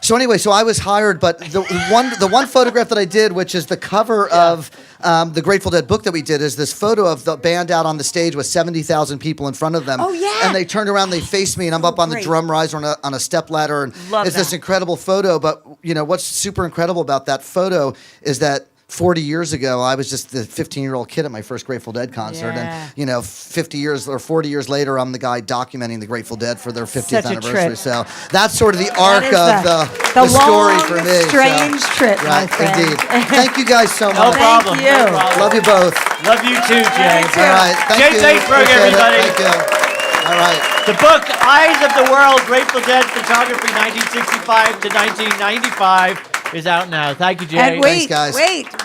so I was hired, but the one photograph that I did, which is the cover of the Grateful Dead book that we did, is this photo of the band out on the stage with 70,000 people in front of them. Oh, yeah. And they turned around, they faced me, and I'm up on the Great. drum riser on a step ladder, and Love it's this that. incredible photo. But what's super incredible about that photo is that 40 years ago, I was just the 15-year-old kid at my first Grateful Dead concert. Yeah. And, 50 years or 40 years later, I'm the guy documenting the Grateful Dead for their 50th Such a anniversary. trip. So that's sort of the arc That of is the story long, for me. strange trip, my Right, friend. indeed. Thank you guys so No much. problem. you. No problem. Love you both. Love you too, Jay. you too. All right. Thank Jay you. Blakesberg, Appreciate it. everybody. Thank you. All right. The book, Eyes of the World, Grateful Dead Photography 1965 to 1995 is out now. Thank you, Jay. And wait, guys.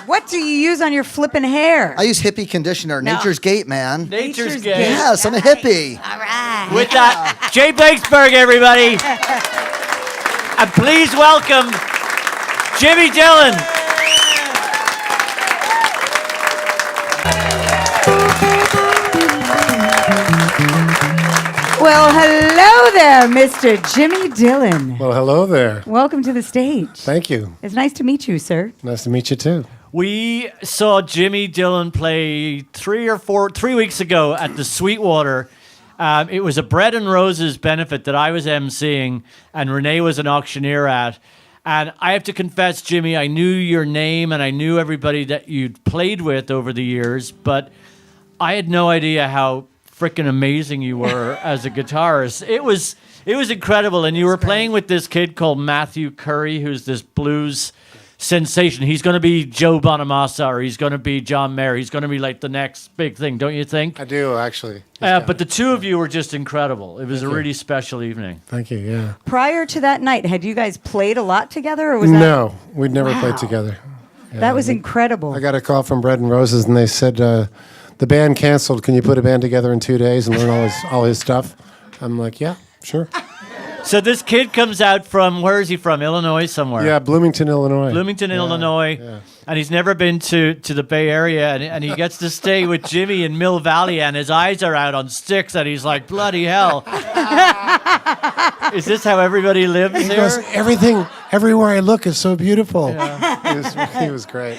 what do you use on your flippin' hair? I use hippie conditioner. Nature's Gate, man. Nature's Nature's Gate. Gate. Yes, I'm a hippie. All right. With that, Jay Blakesberg, everybody. And please welcome Jimmy Dillon. Well, hello there, Mr. Jimmy Dillon. Well, hello there. Welcome to the stage. Thank you. It's nice to meet you, sir. Nice to meet you too. We saw Jimmy Dillon play 3 weeks ago at the Sweetwater. It was a Bread and Roses benefit that I was emceeing and Renee was an auctioneer at. And I have to confess, Jimmy, I knew your name and I knew everybody that you'd played with over the years, but I had no idea how freaking amazing you were as a guitarist. It was incredible. And you were playing with this kid called Matthew Curry, who's this blues sensation. He's going to be Joe Bonamassa, or he's going to be John Mayer. He's going to be like the next big thing, don't you think? I do, actually. But the two of you were just incredible. It was a really special evening. Thank you, yeah. Prior to that night, had you guys played a lot together, or was that? No, we'd never Wow. played together. Yeah, That was incredible. I got a call from Bread and Roses, and they said, the band canceled. Can you put a band together in 2 days and learn all his stuff? I'm like, yeah, sure. So this kid comes out from, where is he from? Illinois somewhere? Yeah, Bloomington, Illinois. Bloomington, Yeah, Illinois. yeah. And he's never been to the Bay Area, and he gets to stay with Jimmy in Mill Valley, and his eyes are out on sticks, and he's like, bloody hell. Is this how everybody lives He goes, here? everywhere I look is so beautiful. He was great.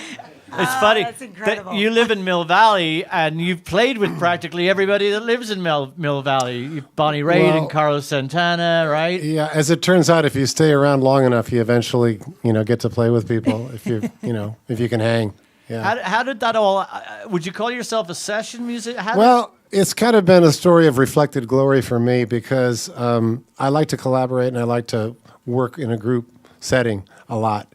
It's funny that's incredible. that you live in Mill Valley, and you've played with practically everybody that lives in Mill Valley. Bonnie Raitt and Well- Carlos Santana, right? Yeah, as it turns out, if you stay around long enough, you eventually, get to play with people if you can hang. Yeah. How did that all? Would you call yourself a session music? Well, it's kind of been a story of reflected glory for me because I like to collaborate and I like to work in a group setting a lot.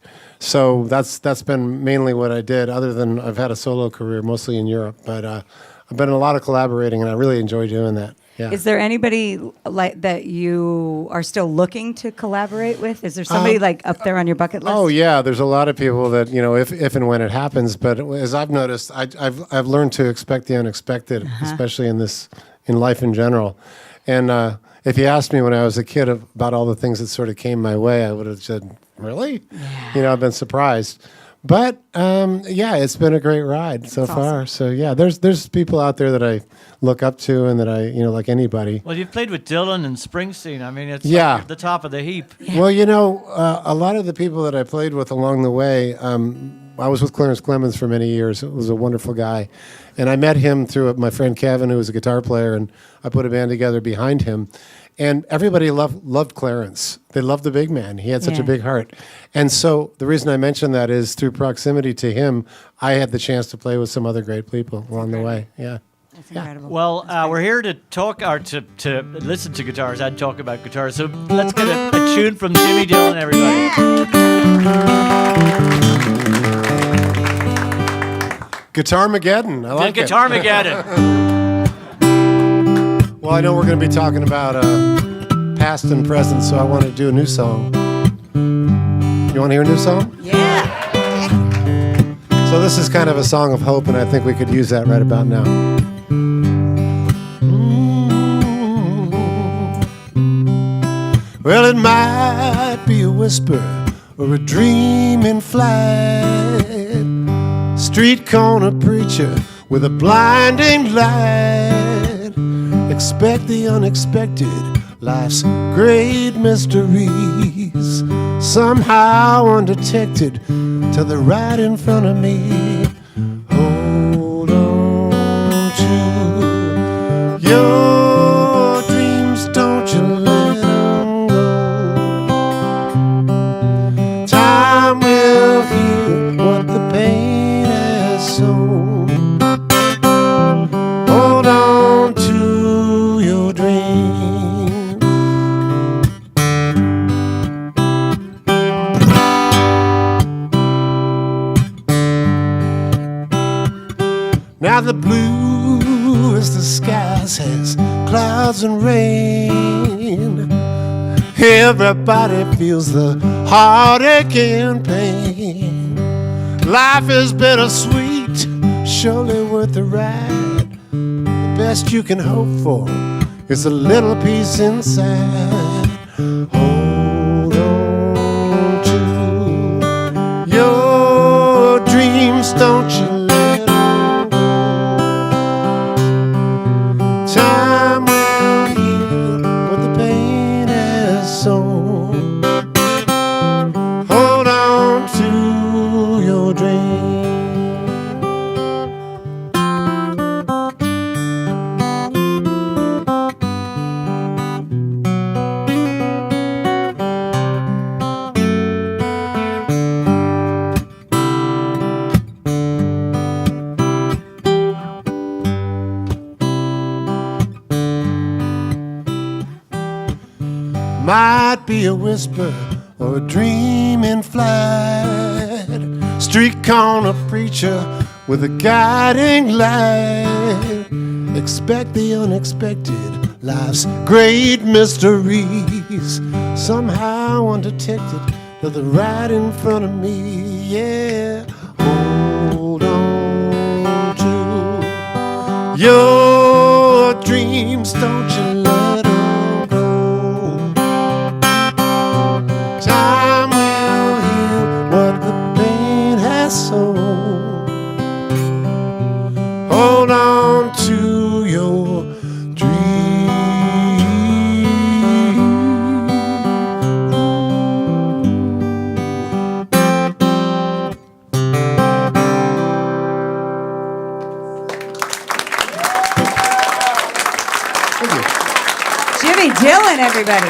So that's been mainly what I did, other than I've had a solo career, mostly in Europe. But I've been in a lot of collaborating, and I really enjoy doing that. Yeah. Is there anybody like that you are still looking to collaborate with? Is there somebody like up there on your bucket list? Oh yeah, there's a lot of people that if and when it happens. But as I've noticed, I've learned to expect the unexpected, especially in life in general. And if you asked me when I was a kid about all the things that sort of came my way, I would have said, "Really?" Yeah. I've been surprised. But it's been a great ride so far. So yeah, there's people out there that I look up to and that I like anybody. Well, you've played with Dillon and Springsteen. I mean, it's like the top of the heap. Well, a lot of the people that I played with along the way, I was with Clarence Clemens for many years. It was a wonderful guy. And I met him through my friend Kevin, who was a guitar player, and I put a band together behind him. And everybody loved Clarence. They loved the big man. He had such a big heart. And so the reason I mention that is through proximity to him, I had the chance to play with some other great people along the way. Yeah. That's incredible. Well, we're here to talk or to listen to guitars and talk about guitars. So let's get a tune from Jimmy Dillon, everybody. Guitar-mageddon. I like it. Guitar-mageddon. Well, I know we're going to be talking about past and present, so I want to do a new song. You want to hear a new song? Yeah. So this is kind of a song of hope, and I think we could use that right about now. Well, it might be a whisper or a dream in flight. Street corner preacher with a blinding light. Expect the unexpected, life's great mysteries. Somehow undetected, to the right in front of me. Hold on to your dreams, don't you let them go. Time will heal what the pain has sown. Hold on to your dreams. Now the blue as the skies has clouds and rain. Everybody feels the heartache and pain. Life is bittersweet, surely worth the ride. The best you can hope for is a little peace inside. Hold on to your dreams, don't you let them go. Time will heal what the pain has sown. Hold on to your dreams. Might be a whisper or a dream in flight. Street corner preacher with a guiding light. Expect the unexpected, life's great mysteries. Somehow undetected, to the right in front of me. Yeah, hold on to your dreams, don't you let them go. Time will heal what the pain has sown. Hold on to your dreams. Jimmy Dillon, everybody.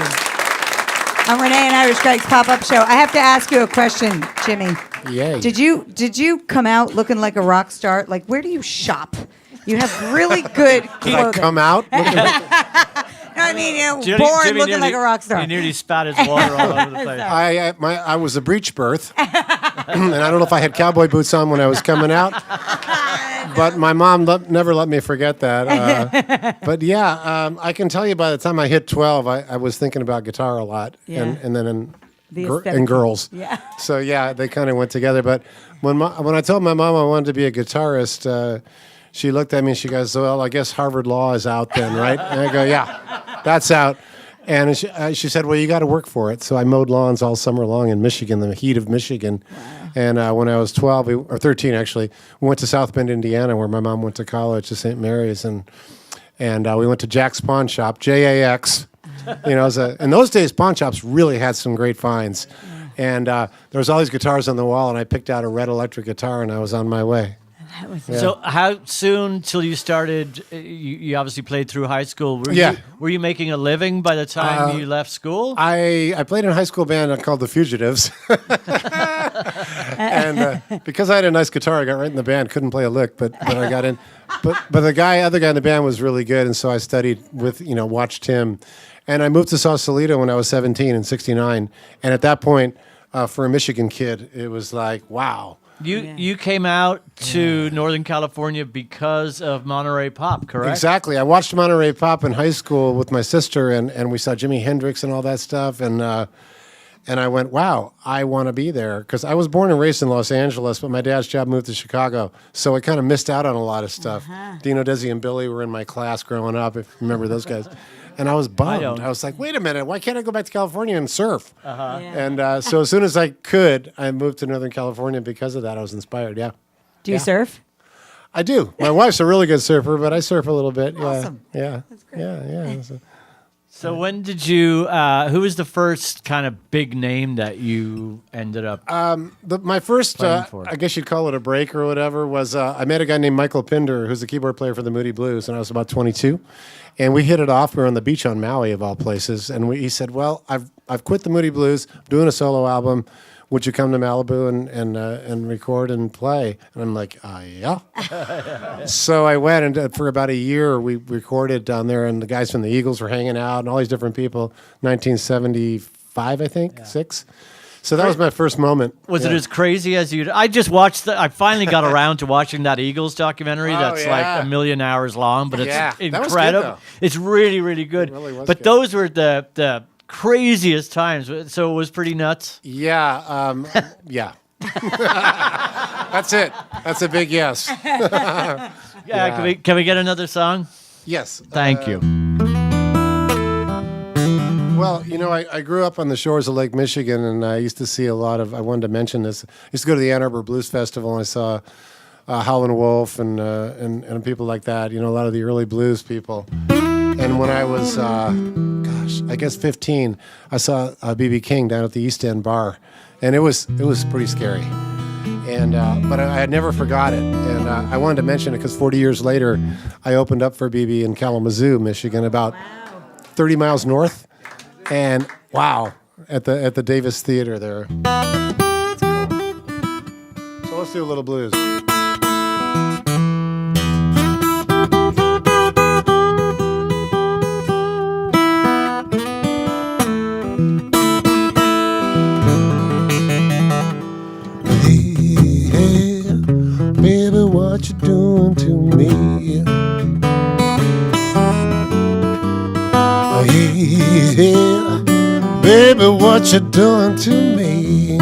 I'm Renee and Irish Greg's pop-up show. I have to ask you a question, Jimmy. Yay. Did you come out looking like a rock star? Like, where do you shop? You have really good clothing. Did I come out looking like, I mean, born looking like a rock star. He nearly spat his water all over the place. I was a breech birth, and I don't know if I had cowboy boots on when I was coming out. but my mom never let me forget that. But yeah, I can tell you by the time I hit 12, I was thinking about guitar a lot, Yeah. and then in The and aesthetic. girls. Yeah. So yeah, they kind of went together. But when I told my mom I wanted to be a guitarist, she looked at me and she goes, "Well, I guess Harvard Law is out then, right?" And I go, "Yeah, that's out." And she said, "Well, you got to work for it." So I mowed lawns all summer long in Michigan, the heat of Michigan. Wow. And when I was 12 or 13, actually, we went to South Bend, Indiana, where my mom went to college, to St. Mary's, and we went to Jack's Pawn Shop, JAX. You know, in those days, pawn shops really had some great finds. And there was all these guitars on the wall, and I picked out a red electric guitar, and I was on my way. So how soon till you started? You obviously played through high school. Yeah. Were you making a living by the time you left school? I played in a high school band called the Fugitives. And because I had a nice guitar, I got right in the band. Couldn't play a lick, but I got in. But the other guy in the band was really good, and so I studied with, watched him. And I moved to Sausalito when I was 17 in '69. And at that point, for a Michigan kid, it was like, wow. You came out to Northern California because of Monterey Pop, correct? Exactly. I watched Monterey Pop in high school with my sister, and we saw Jimi Hendrix and all that stuff. And I went, wow, I want to be there. Because I was born and raised in Los Angeles, but my dad's job moved to Chicago. So I kind of missed out on a lot of stuff. Dino, Desi, and Billy were in my class growing up, if you remember those guys. And I was bummed. I was like, wait a minute, why can't I go back to California and surf? And so as soon as I could, I moved to Northern California because of that. I was inspired, yeah. Do you surf? I do. My wife's a really good surfer, but I surf a little bit. Yeah. Awesome. Yeah. That's great. Yeah. So when did you? Who was the first kind of big name that you ended up? My first, playing for? I guess you'd call it a break or whatever, was I met a guy named Michael Pinder, who's the keyboard player for the Moody Blues, and I was about 22. And we hit it off. We were on the beach on Maui, of all places. And he said, well, I've quit the Moody Blues, I'm doing a solo album. Would you come to Malibu and record and play? And I'm like, yeah. So I went, and for about a year, we recorded down there, and the guys from the Eagles were hanging out, and all these different people. 1975, I think, 6. So that was my first moment. Was it as crazy as you? I just watched. I finally got around to watching that Eagles documentary. That's like 1 million hours long, but it's incredible. Was good, though. It's really, really good. It really was but good. those were the craziest times. So it was pretty nuts. Yeah. Yeah. That's it. That's a big yes. Yeah. Can we get another song? Yes. Thank you. Well, I grew up on the shores of Lake Michigan, and I used to see a lot of, I wanted to mention this, I used to go to the Ann Arbor Blues Festival, and I saw Howlin' Wolf and people like that, a lot of the early blues people. And when I was, I guess 15, I saw B.B. King down at the East End Bar, and it was pretty scary. And but I had never forgot it, and I wanted to mention it because 40 years later, I opened up for B.B. in Kalamazoo, Michigan, about 30 miles north. And wow, at the Davis Theater there. So let's do a little blues. Hey, baby, what you doing to me? Yeah, baby, what you doing to me?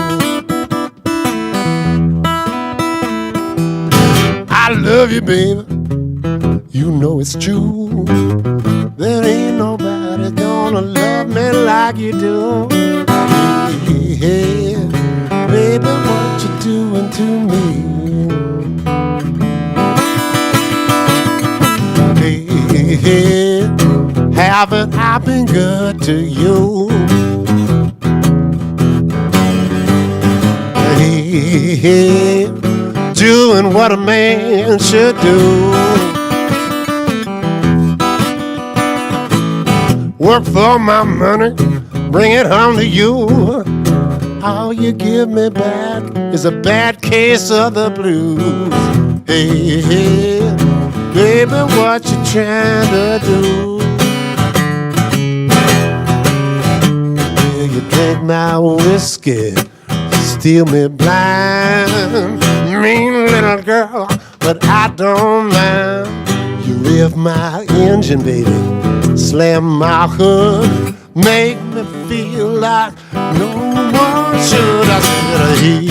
I love you, baby. You know it's true. There ain't nobody gonna love me like you do. Yeah, baby, what you doing to me? Hey, haven't I been good to you? Hey, doing what a man should do. Work for my money, bring it home to you. All you give me back is a bad case of the blues. Hey, hey, baby, what you trying to do? Will you drink my whiskey, steal me blind? Mean little girl, but I don't mind. You rev my engine, baby, slam my hood, make me feel like no one should. I said, hey,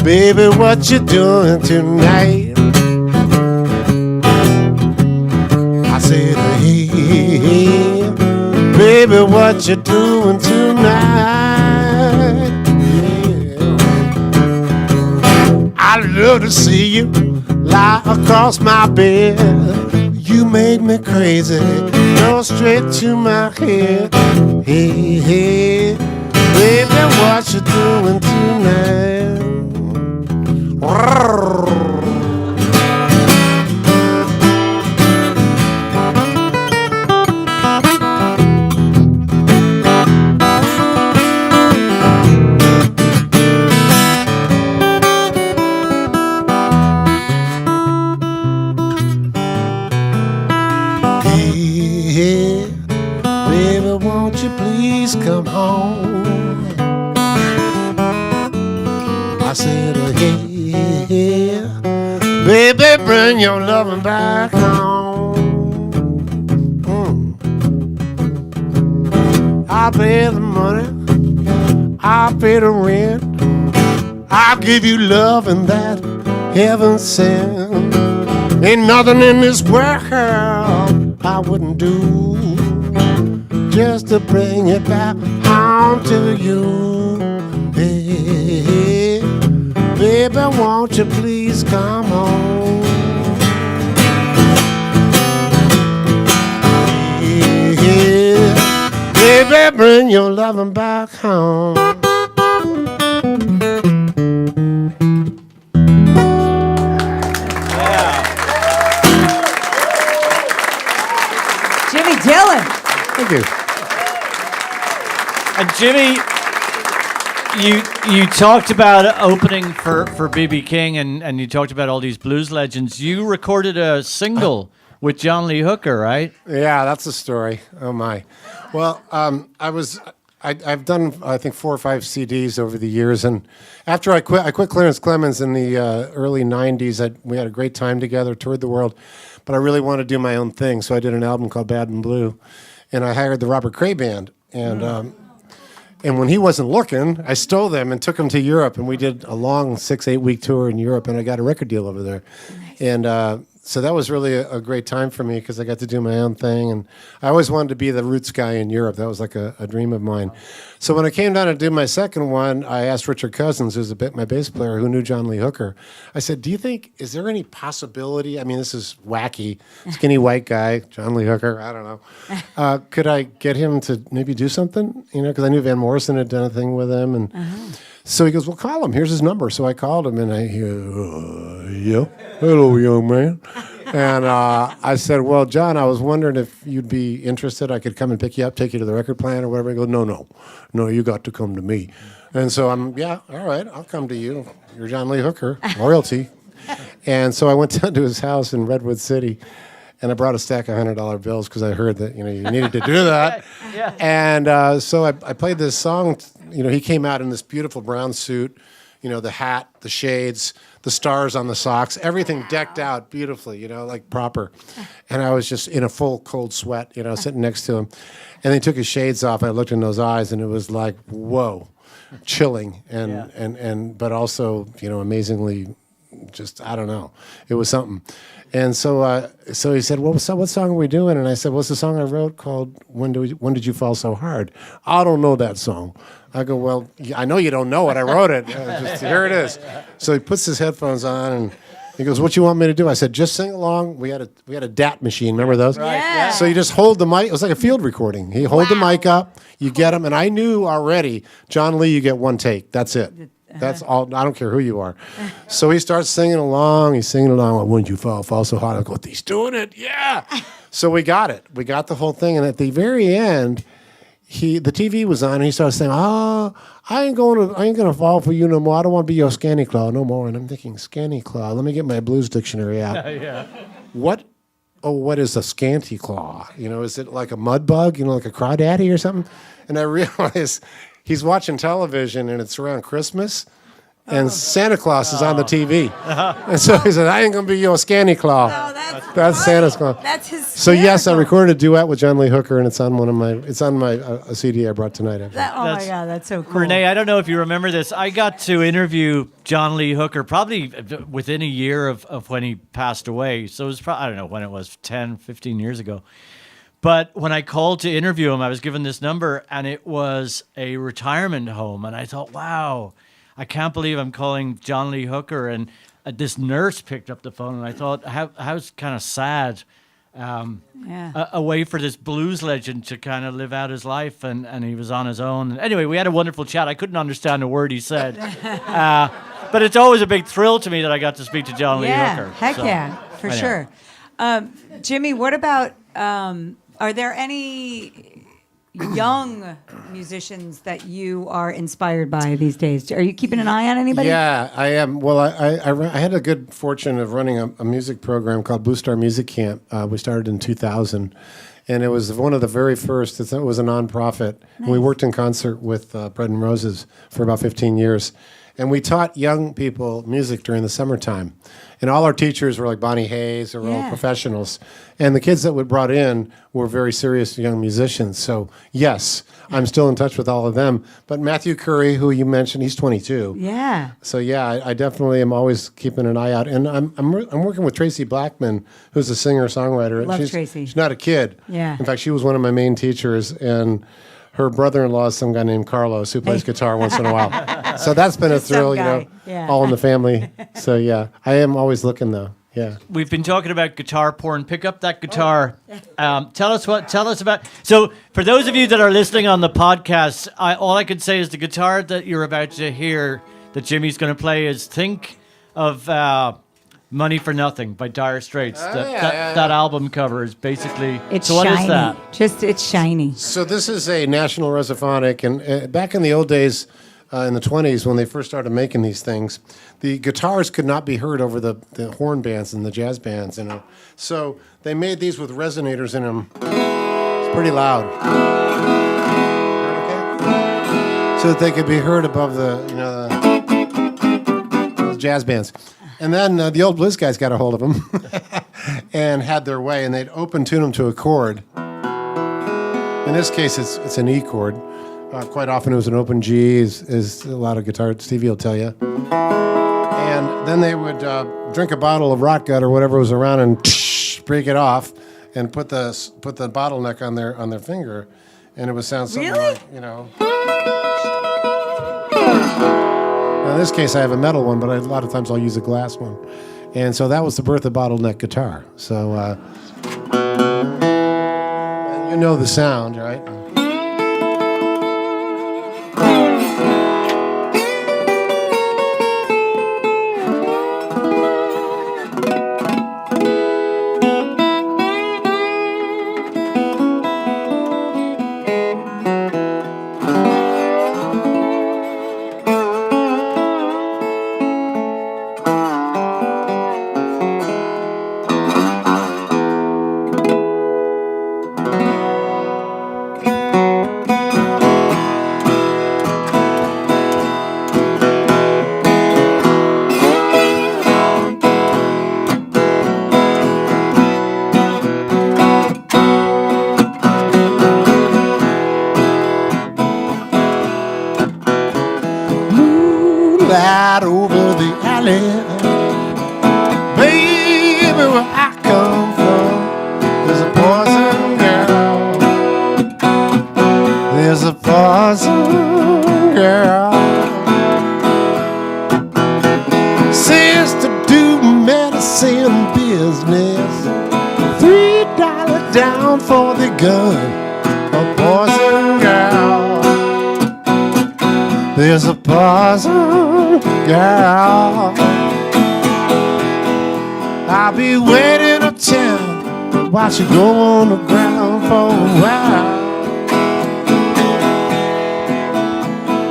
baby, what you doing tonight? I said, hey, baby, what you doing tonight? Yeah. I'd love to see you lie across my bed. You made me crazy, go straight to my head. Hey, hey, baby, what you doing tonight? Hey, baby, won't you please come home? I said, hey, baby, bring your loving back home. I'll pay the money, I'll pay the rent, I'll give you love and that heaven sent. Ain't nothing in this world I wouldn't do just to bring it back home to you. Hey, baby, won't you please come home? Hey, baby, bring your loving back home. Jimmy Dillon. Thank you. And Jimmy, you talked about opening for B.B. King, and you talked about all these blues legends. You recorded a single with John Lee Hooker, right? Yeah, that's a story. Oh my. Well, I've done I think 4 or 5 CDs over the years, and after I quit Clarence Clemens in the early '90s. We had a great time together, toured the world, but I really wanted to do my own thing, so I did an album called Bad and Blue, and I hired the Robert Cray Band, and when he wasn't looking, I stole them and took them to Europe, and we did a long 6-8 week tour in Europe, and I got a record deal over there, and so that was really a great time for me because I got to do my own thing, and I always wanted to be the roots guy in Europe. That was like a dream of mine. So when I came down to do my second one, I asked Richard Cousins, who's my bass player, who knew John Lee Hooker. I said, is there any possibility? I mean, this is wacky, skinny white guy, John Lee Hooker. I don't know. Could I get him to maybe do something? Because I knew Van Morrison had done a thing with him, and. So he goes, well, call him. Here's his number. So I called him, and I hear, yeah, hello, young man. And I said, well, John, I was wondering if you'd be interested. I could come and pick you up, take you to the record plant or whatever. He goes, no, you got to come to me. And so all right, I'll come to you. You're John Lee Hooker, royalty. And so I went down to his house in Redwood City, and I brought a stack of $100 bills because I heard that you needed to do that. Yeah. And so I played this song. He came out in this beautiful brown suit, the hat, the shades, the stars on the socks, everything decked out beautifully, like proper. And I was just in a full cold sweat, sitting next to him. And he took his shades off. I looked in those eyes, and it was like, whoa, chilling, but also, amazingly, just I don't know, it was something. And so he said, well, what song are we doing? And I said, well, it's a song I wrote called When Did You Fall So Hard? I don't know that song. I go, well, I know you don't know it. I wrote it. Here it is. So he puts his headphones on, and he goes, what you want me to do? I said, just sing along. We had a DAT machine. Remember those? Right. Yeah. So you just hold the mic. It was like a field recording. He hold the mic up. You get him. And I knew already, John Lee, you get one take. That's it. That's all. I don't care who you are. So he starts singing along. He's singing along. Like, when did you fall so hard? I go, he's doing it. Yeah. So we got it. We got the whole thing. And at the very end, the TV was on, and he started saying, I ain't gonna fall for you no more. I don't want to be your scanty claw no more. And I'm thinking, scanty claw. Let me get my blues dictionary out. Yeah. What is a scanty claw? Is it like a mud bug? Like a crawdaddy or something? And I realized he's watching television, and it's around Christmas, and Santa Claus is on the TV. And so he said, I ain't going to be your Scanty Claw. Oh, That's Santa's Claus. That's his. So yes, I recorded a duet with John Lee Hooker, and it's on my a CD I brought tonight. Oh my God, that's so cool. Renee, I don't know if you remember this. I got to interview John Lee Hooker probably within a year of when he passed away. So it was probably, I don't know when it was, 10, 15 years ago. But when I called to interview him, I was given this number, and it was a retirement home. And I thought, wow, I can't believe I'm calling John Lee Hooker. And this nurse picked up the phone, and I thought, how kind of sad. A way for this blues legend to kind of live out his life, and he was on his own. And anyway, we had a wonderful chat. I couldn't understand a word he said. But it's always a big thrill to me that I got to speak to John Lee Hooker. Heck yeah, for sure. Jimmy, what about, are there any young musicians that you are inspired by these days? Are you keeping an eye on anybody? Yeah, I am. Well, I had a good fortune of running a music program called Blue Star Music Camp. We started in 2000, and it was one of the very first. It was a nonprofit. Nice. We worked in concert with Bread and Roses for about 15 years. And we taught young people music during the summertime. And all our teachers were like Bonnie Hayes, or all professionals. And the kids that we brought in were very serious young musicians. So, yes, I'm still in touch with all of them. But Matthew Curry, who you mentioned, he's 22. Yeah. So, yeah, I definitely am always keeping an eye out. And I'm working with Tracy Blackman, who's a singer-songwriter. Love Tracy. She's not a kid. Yeah. In fact, she was one of my main teachers. And her brother-in-law is some guy named Carlos who plays guitar once in a while. So that's been a thrill, all in the family. So, yeah, I am always looking, though. Yeah. We've been talking about guitar porn. Pick up that guitar. Tell us about. So, for those of you that are listening on the podcast, all I can say is the guitar that you're about to hear that Jimmy's going to play is think of Money for Nothing by Dire Straits. That album cover is basically. It's so shiny. What is that? It's shiny. So this is a National Resophonic, and back in the old days, in the 20s, when they first started making these things, the guitars could not be heard over the horn bands and the jazz bands, So they made these with resonators in them. It's pretty loud. Okay? So that they could be heard above the jazz bands. And then the old blues guys got a hold of them and had their way, and they'd open tune them to a chord. In this case, it's an E chord. Quite often it was an open G, is a lot of guitar, Stevie will tell you. And then they would drink a bottle of Rot Gut or whatever was around and break it off and put the bottleneck on their finger, and it would sound something like, Now, in this case, I have a metal one, but a lot of times I'll use a glass one. And so that was the birth of bottleneck guitar. So, you know the sound, right? Moonlight over the alley, baby, where I come from, there's a poison girl. There's a poison girl. Says to do medicine business, $3 down for the gun. A poison girl. There's a poison girl. I'll be waiting uptown, watch you go on the ground for a while.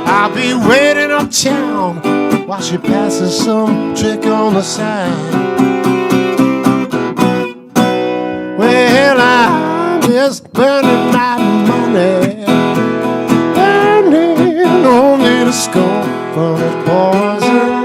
I'll be waiting uptown, while she passes some trick on the side. Well, I'm just burning my money, burning only to score from a poison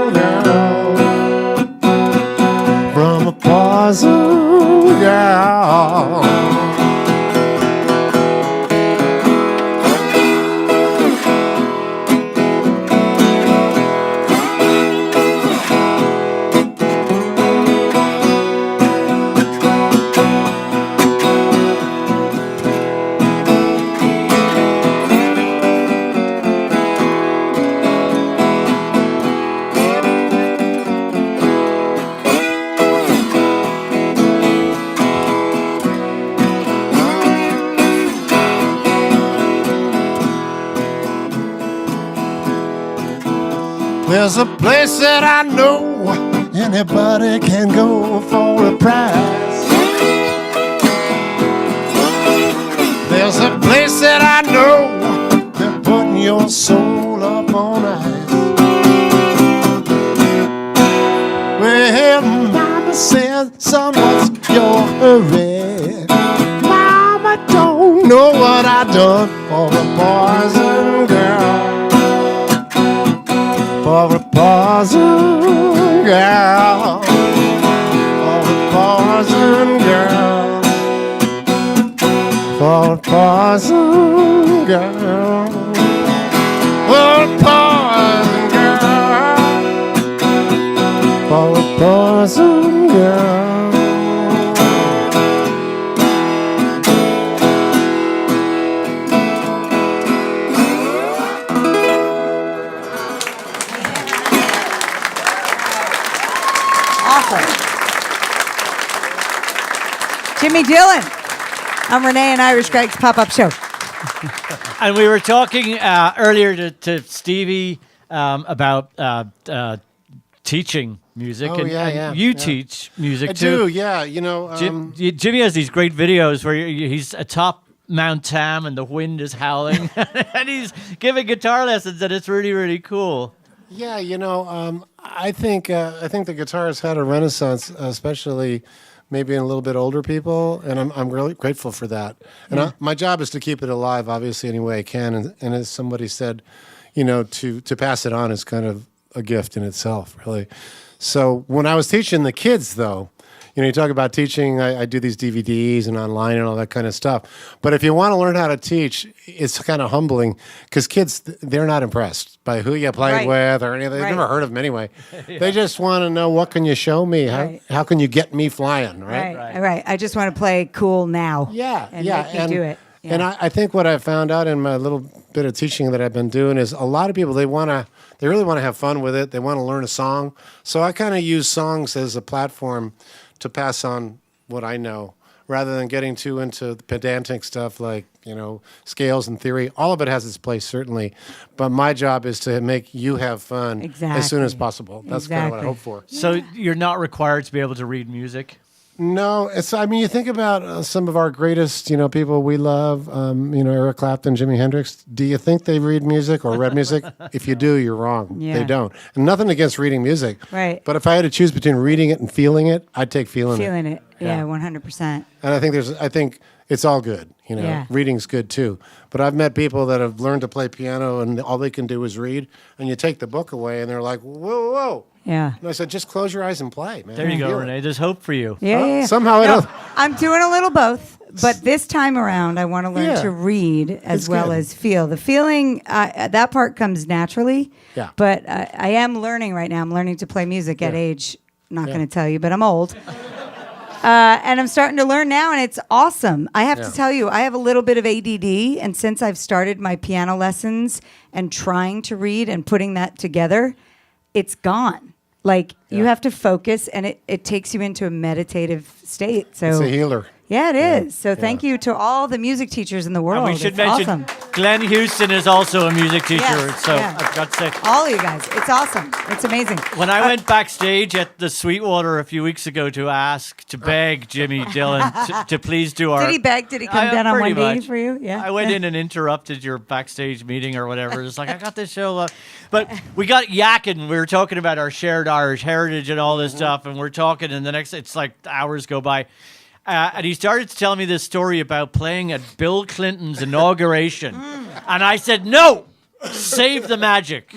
There's a place that I know anybody can go for a prize. There's a place that I know they're putting your soul up on ice. Well, Mama said, son, what's your hurry? Mama don't know what I done for a poison girl. For a poison girl. For a poison girl. For a poison girl. For a poison girl. For a poison girl. Jimmy Dillon. I'm Renee and Irish Greg's pop-up show. And we were talking earlier to Stevie about teaching music. Oh, and, yeah, and yeah, you yeah. teach music I too. do, yeah. You know, Jimmy has these great videos where he's atop Mount Tam and the wind is howling and he's giving guitar lessons, and it's really, really cool. yeah, you know, I think the guitar has had a renaissance, especially maybe in a little bit older people, and I'm really grateful for that. And my job is to keep it alive, obviously, any way I can. And as somebody said, you know, to pass it on is kind of a gift in itself, really. So when I was teaching the kids, though, you know, you talk about teaching, I do these DVDs and online and all that kind of stuff. But if you want to learn how to teach, it's kind of humbling because kids, they're not impressed by who you played Right. with or anything. They've Right. never heard of them anyway. They just want to know, what can you show me? Right. How can you get me flying, right? Right. I just want to play cool now. Yeah, and yeah. make you do it. Yeah. And I think what I found out in my little bit of teaching that I've been doing is a lot of people, they really want to have fun with it. They want to learn a song. So I kind of use songs as a platform to pass on what I know, rather than getting too into the pedantic stuff like, you know, scales and theory. All of it has its place, certainly. But my job is to make you have fun as soon as Exactly. possible. That's kind of what I Exactly. hope for. So you're not required to be able to read music? No, I mean, you think about some of our greatest, you know, people we love, you know, Eric Clapton, Jimi Hendrix. Do you think they read music or read music? If you do, you're wrong. Yeah. They don't. And nothing against reading music. Right. But if I had to choose between reading it and feeling it, I'd take feeling it. Feeling it. Yeah, 100%. And I think it's all good. You know, Yeah. reading's good too. But I've met people that have learned to play piano and all they can do is read. And you take the book away and they're like, whoa, whoa. Yeah. And I said, just close your eyes and play, man. There you go, Feel it. Renee. There's hope for you. Yeah. Somehow I No, don't. I'm doing a little both, but this time around, I want to learn Yeah. to read as It's well good. as feel. The feeling, that part comes naturally. Yeah. But I am learning right now. I'm learning to play music at Yeah. age, not going to tell you, but I'm old. And I'm starting to learn now, and it's awesome. I have Yeah. to tell you, I have a little bit of ADD, and since I've started my piano lessons and trying to read and putting that together, it's gone. Like, you Yeah. have to focus, and it takes you into a meditative state. So It's a healer. yeah, it is. So thank you to all the music teachers in the world. And we should It's mention awesome. Glenn Houston is also a music teacher. Yes, so yeah. I've got to say, All of you guys. It's awesome. It's amazing. when I went backstage at the Sweetwater a few weeks ago to beg Jimmy Dillon to please do our... Did he beg? Did he come down on pretty one knee much. for you? Yeah. I went in and interrupted your backstage meeting or whatever. It's like, I got this show. But we got yakking. We were talking about our shared Irish heritage and all this stuff. And we're talking, and the next, it's like hours go by. And he started to tell me this story about playing at Bill Clinton's inauguration. And I said, no, save the magic.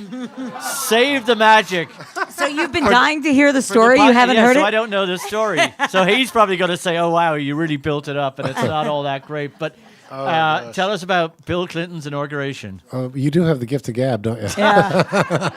Save the magic. So you've been dying to hear the For the story? You podcast. haven't heard so it? I don't know the story. So he's probably going to say, oh, wow, you really built it up, and it's not all that great. But tell us about Bill Clinton's inauguration. You do have the gift of gab, don't you? Yeah.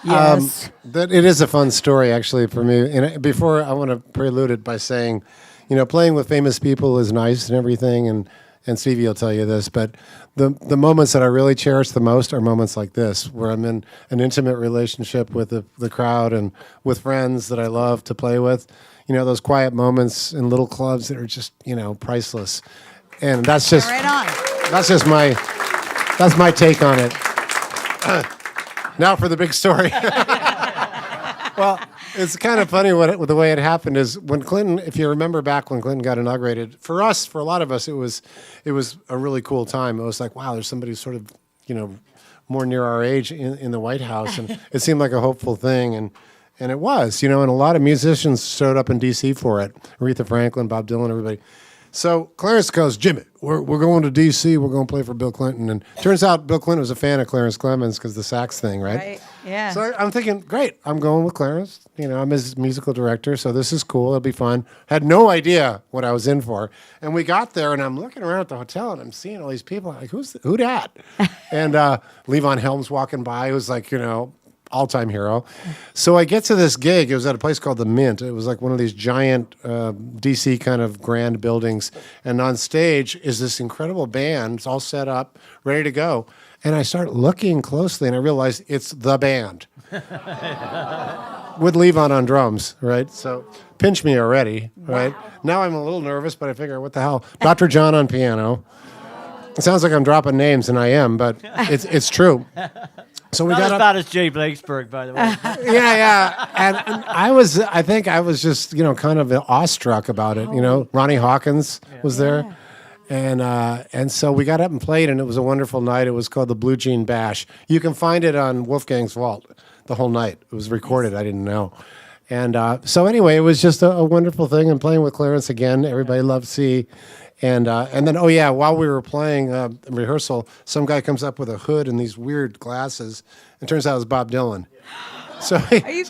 Yes. That it is a fun story, actually, for me. And before, I want to prelude it by saying, you know, playing with famous people is nice and everything, and Stevie will tell you this, but the moments that I really cherish the most are moments like this, where I'm in an intimate relationship with the crowd and with friends that I love to play with. You know, those quiet moments in little clubs that are just, you know, priceless. And that's just Right on. that's my take on it. Now for the big story. Well, it's kind of funny the way it happened is when Clinton, if you remember back when Clinton got inaugurated, for a lot of us, it was a really cool time. It was like, wow, there's somebody who's sort of, more near our age in the White House, and it seemed like a hopeful thing, and it was, and a lot of musicians showed up in D.C. for it. Aretha Franklin, Bob Dylan, everybody. So Clarence goes, Jimmy, we're going to D.C., we're going to play for Bill Clinton. And turns out Bill Clinton was a fan of Clarence Clemens because the sax thing, right? Right, yeah. So I'm thinking, great, I'm going with Clarence. I'm his musical director, so this is cool, it'll be fun. Had no idea what I was in for. And we got there, and I'm looking around at the hotel, and I'm seeing all these people. I'm like, who dat? And Levon Helms walking by, who's like, all-time hero. So I get to this gig. It was at a place called the Mint. It was like one of these giant D.C. kind of grand buildings. And on stage is this incredible band. It's all set up, ready to go. And I start looking closely, and I realize it's the band. With Levon on drums, right? So pinch me already, right? Wow. Now I'm a little nervous, but I figure, what the hell? Dr. John on piano. It sounds like I'm dropping names, and I am, but it's true. So we Not got as up. bad as Jay Blakesberg, by the way. Yeah. And I think I was just, kind of awestruck about it. Ronnie Hawkins was there. And so we got up and played, and it was a wonderful night. It was called the Blue Jean Bash. You can find it on Wolfgang's Vault the whole night. It was recorded. I didn't know. And so anyway, it was just a wonderful thing. And playing with Clarence again, everybody loved C. And then, while we were playing rehearsal, some guy comes up with a hood and these weird glasses. It turns out it was Bob Dylan. So he's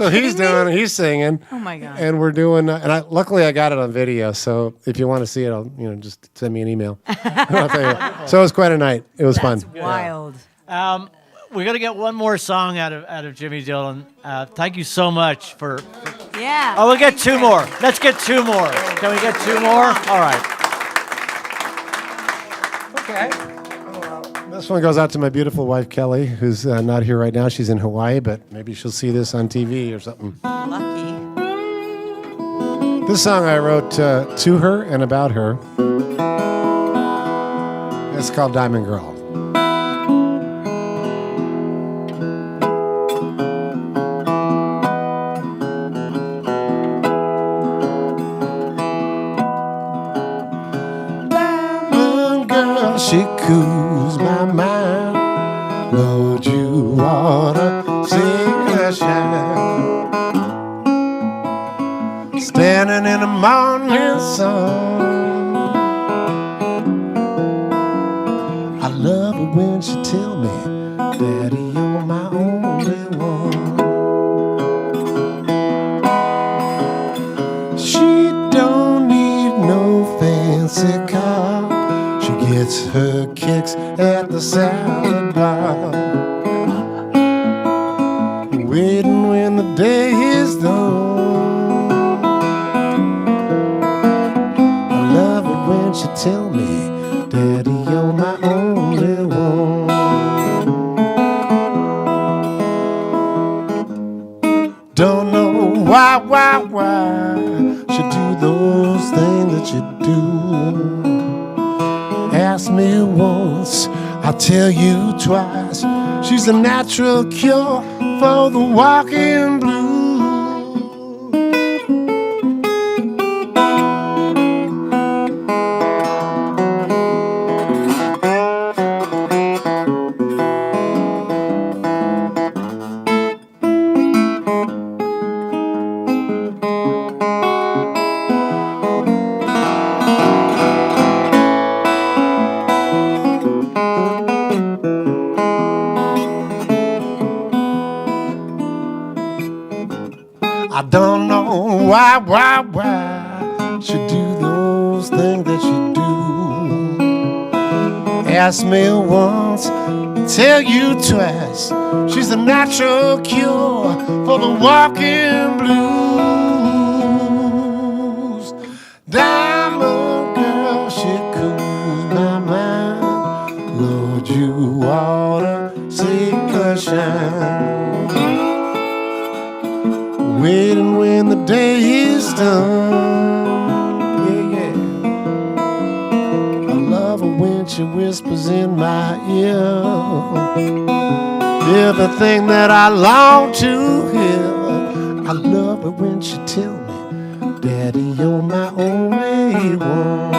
singing. Oh my God! And we're doing, luckily I got it on video. So if you want to see it, I'll just send me an email. I'll tell you. So it was quite a night. It was fun. Wild. We're gonna get one more song out of Jimmy Dillon. Thank you so much for. Yeah. Oh, we'll get two more. Let's get two more. Can we get two more? All right. Okay. This one goes out to my beautiful wife, Kelly, who's not here right now. She's in Hawaii, but maybe she'll see this on TV or something. Lucky. This song I wrote to her and about her. It's called Diamond Girl. She cools my mind. Lord, you ought to see her shine. Standing in the morning sun. I love her when she tell me, Daddy, you're my only one. She don't need no fancy car. Gets her kicks at the salad bar. Waiting when the day is done. I love it when she tell me, Daddy, you're my only one. Don't know why she do those things that you do. Ask me once, I'll tell you twice. She's a natural cure for the walking blues. I don't know why she do those things that she do. Ask me once, tell you twice. She's a natural cure for the walking blues. Diamond girl, she cools my mind. Lord, you ought to see her shine. Waiting when the day is done. Yeah. I love her when she whispers in my ear. everything that I long to hear. I love it when she tell me, Daddy, you're my only one.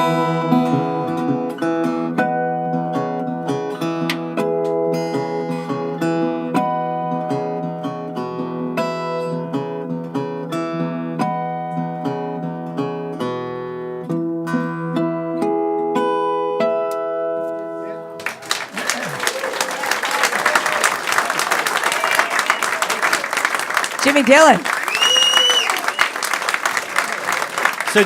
Jimmy Dillon. So,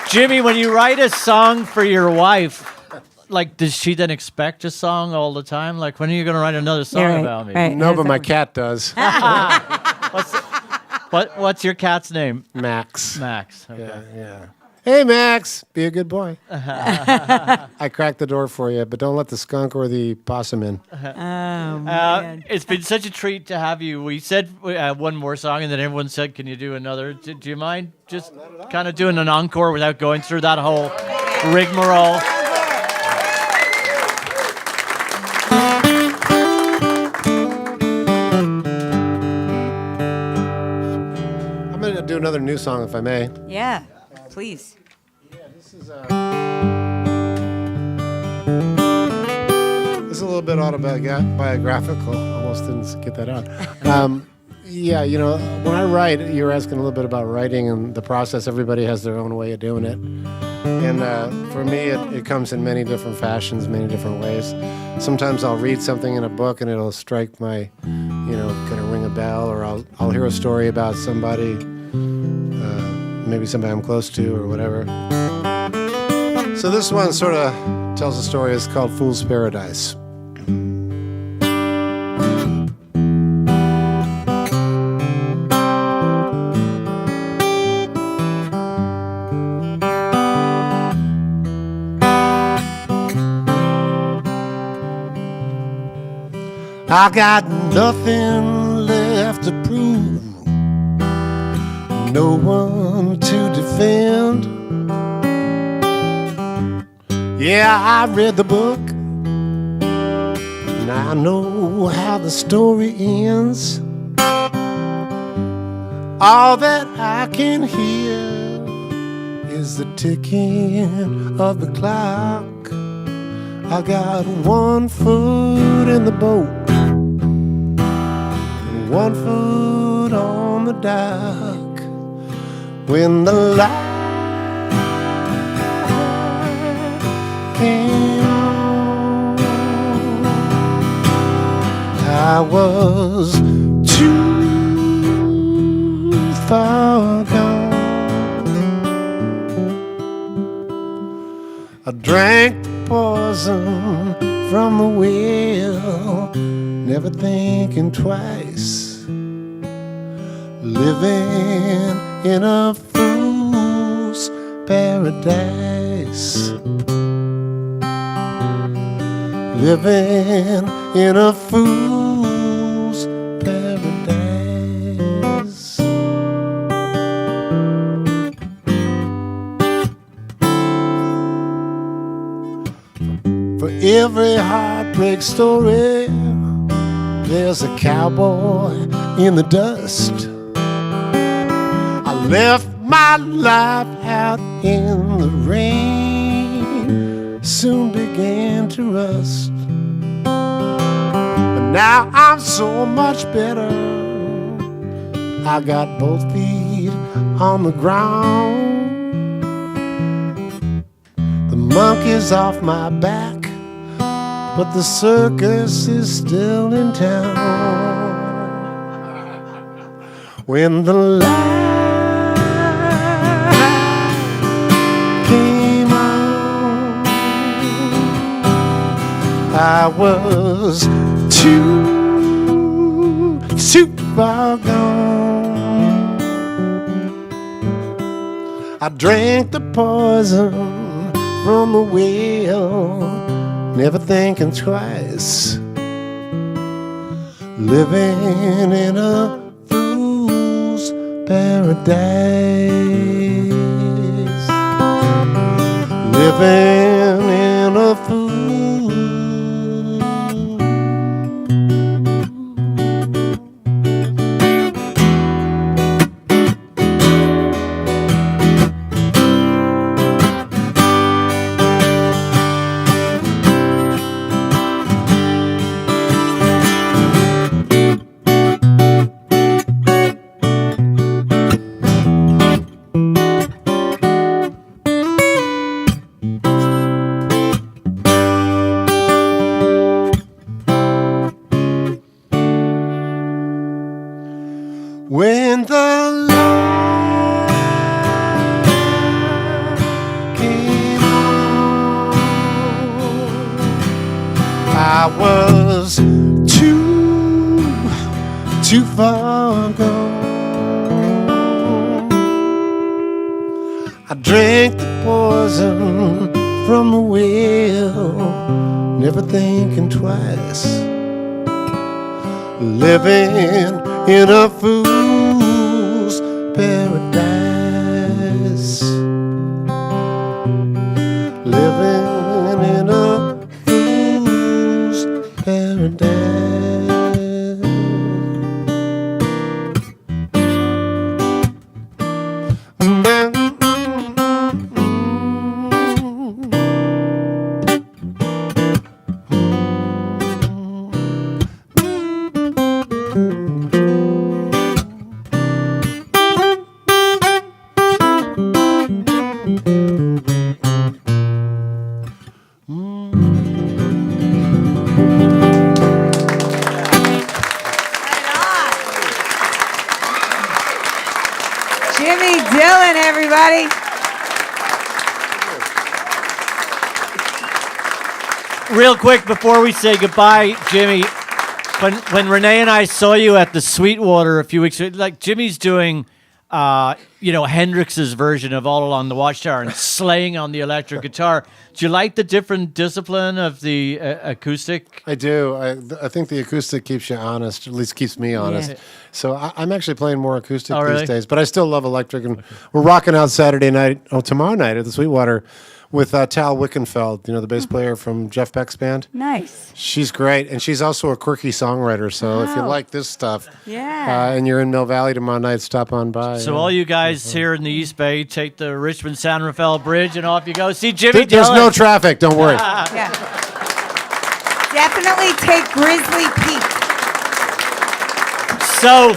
Jimmy, when you write a song for your wife, like, does she then expect a song all the time? Like, when are you going to write another song Yeah, right, about me? right. No, but my cat does. What's your cat's name? Max. Max. Okay. Yeah, yeah. Hey, Max, be a good boy. I cracked the door for you, but don't let the skunk or the possum in. It's been such a treat to have you. We said one more song, and then everyone said, "Can you do another?" Do you mind just kind of doing an encore without going through that whole rigmarole? I'm going to do another new song, if I may. Yeah, please. This is a little bit autobiographical. Almost didn't get that out. Yeah, you know, when I write, you're asking a little bit about writing and the process. Everybody has their own way of doing it. And for me, it comes in many different fashions, many different ways. Sometimes I'll read something in a book and it'll strike my, kind of ring a bell, or I'll hear a story about somebody, maybe somebody I'm close to or whatever. So this one sort of tells a story. It's called Fool's Paradise. I got nothing left to prove, no one to defend. Yeah, I read the book, and I know how the story ends. All that I can hear is the ticking of the clock. I got one foot in the boat, one foot on the dock. When the light came on, I was too far gone. I drank the poison from the well, never thinking twice, living in a fool's paradise, living in a fool's paradise. For every heartbreak story, there's a cowboy in the dust. I left my life out in the rain, soon began to rust. But now I'm so much better. I got both feet on the ground. The monkey's off my back, but the circus is still in town. When the light came on, I was too far gone. I drank the poison from the well, never thinking twice, living in a fool's paradise, living in a fool's when the light came on. I was too far gone. I drank the poison from the well, never thinking twice, living in a fool's paradise, living in a fool's paradise. Jimmy Dillon, everybody. Real quick before we say goodbye, Jimmy, when Renee and I saw you at the Sweetwater a few weeks ago, like Jimmy's doing, Hendrix's version of All Along the Watchtower and slaying on the electric guitar. Do you like the different discipline of the acoustic? I do. I think the acoustic keeps you honest, at least keeps me honest. Yeah. So I'm actually playing more acoustic really? these days, but I still love electric. And we're rocking out tomorrow night at the Sweetwater with Tal Wickenfeld, the bass player from Jeff Beck's band. Nice. She's great, and she's also a quirky songwriter. So if you Wow. like this stuff, Yeah. and you're in Mill Valley tomorrow night, stop on by. So all you guys here in the East Bay, take the Richmond San Rafael Bridge and off you go. See Jimmy There's Dillon. no traffic. Don't worry. Yeah. Definitely take Grizzly Peak. So,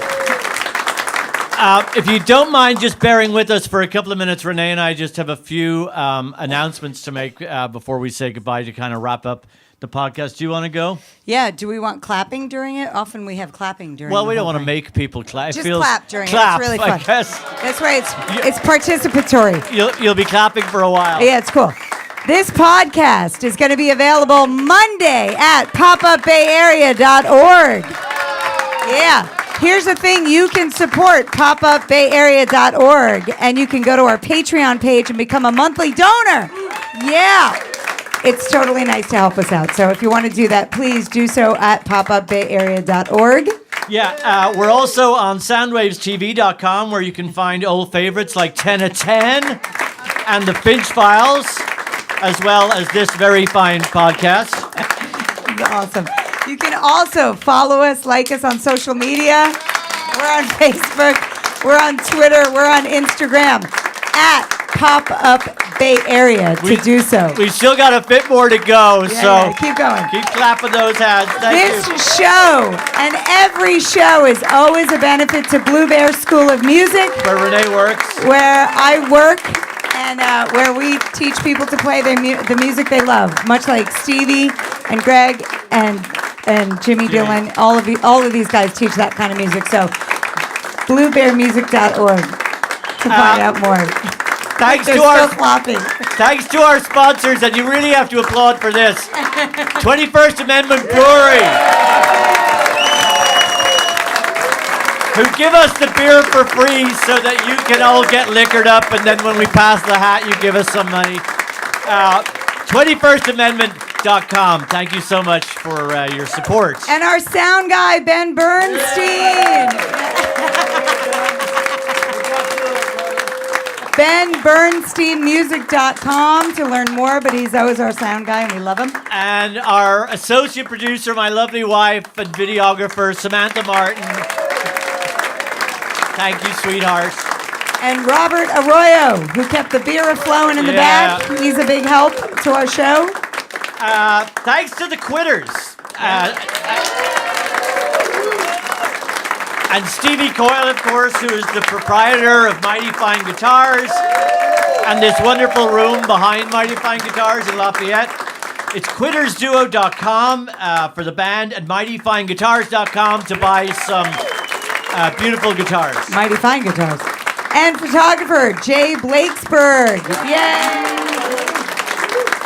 if you don't mind just bearing with us for a couple of minutes, Renee and I just have a few announcements to make before we say goodbye to kind of wrap up the podcast. Do you want to go? Yeah. Do we want clapping during it? Often we have clapping during. Well, the we don't whole want to thing. make people clap. It Just feels- clap during clap, it. It's really fun. I guess That's right. It's participatory. you'll be clapping for a while. Yeah, it's cool. This podcast is going to be available Monday at popupbayarea.org. Yeah. Here's the thing. You can support popupbayarea.org, and you can go to our Patreon page and become a monthly donor. Yeah. It's totally nice to help us out. So if you want to do that, please do so at popupbayarea.org. Yeah, we're also on soundwavestv.com where you can find old favorites like 10 of 10 and the Finch Files, as well as this very fine podcast. Awesome. You can also follow us, like us on social media. We're on Facebook, we're on Twitter, we're on Instagram at Pop Up Bay Area to do so. We still got a bit more to go, so Keep going. keep clapping those hands. Thank This you. show and every show is always a benefit to Blue Bear School of Music, Where Renee works. where I work and where we teach people to play the music they love, much like Stevie and Greg and Jimmy Dillon. All of these guys teach that kind of music. So bluebearmusic.org to find out more. Thanks They're to our still clapping. thanks to our sponsors, and you really have to applaud for this. 21st Amendment Brewery, who give us the beer for free so that you can all get liquored up, and then when we pass the hat, you give us some money. 21stamendment.com. Thank you so much for your support. And our sound guy, Ben Bernstein. BenBernsteinMusic.com to learn more, but he's always our sound guy and we love him. And our associate producer, my lovely wife and videographer, Samantha Martin. Thank you, sweetheart. And Robert Arroyo, who kept the beer flowing in the Yeah. back. He's a big help to our show. Thanks to the Quitters. And Stevie Coyle, of course, who is the proprietor of Mighty Fine Guitars and this wonderful room behind Mighty Fine Guitars in Lafayette. It's quittersduo.com for the band and mightyfineguitars.com to buy some Beautiful guitars. Mighty Fine Guitars. And photographer, Jay Blakesberg. Yay!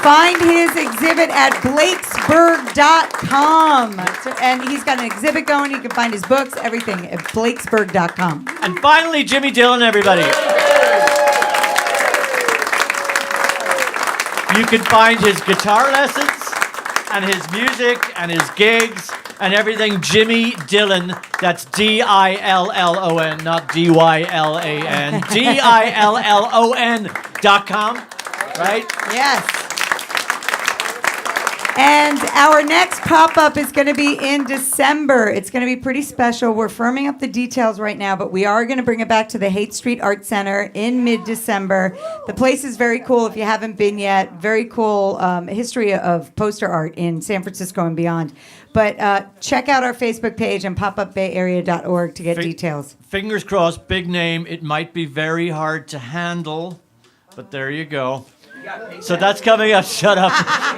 Find his exhibit at Blakesberg.com. And he's got an exhibit going. You can find his books, everything at Blakesberg.com. And finally, Jimmy Dillon, everybody. You can find his guitar lessons and his music and his gigs and everything. Jimmy Dillon. That's Dillon, not Dylan. Dillon.com. Right? Yes. And our next pop-up is going to be in December. It's going to be pretty special. We're firming up the details right now, but we are going to bring it back to the Haight Street Art Center in mid-December. The place is very cool if you haven't been yet. Very cool history of poster art in San Francisco and beyond. But check out our Facebook page and popupbayarea.org to get details. Fingers crossed, big name. It might be very hard to handle, but there you go. So that's coming up. Shut up.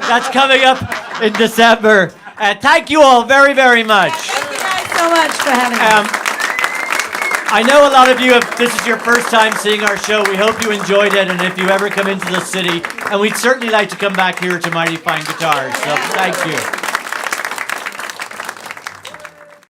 That's coming up in December. Thank you all very, very much. Thank you guys so much for having us. I know a lot of you this is your first time seeing our show. We hope you enjoyed it, and if you ever come into the city, and we'd certainly like to come back here to Mighty Fine Guitars. So thank you.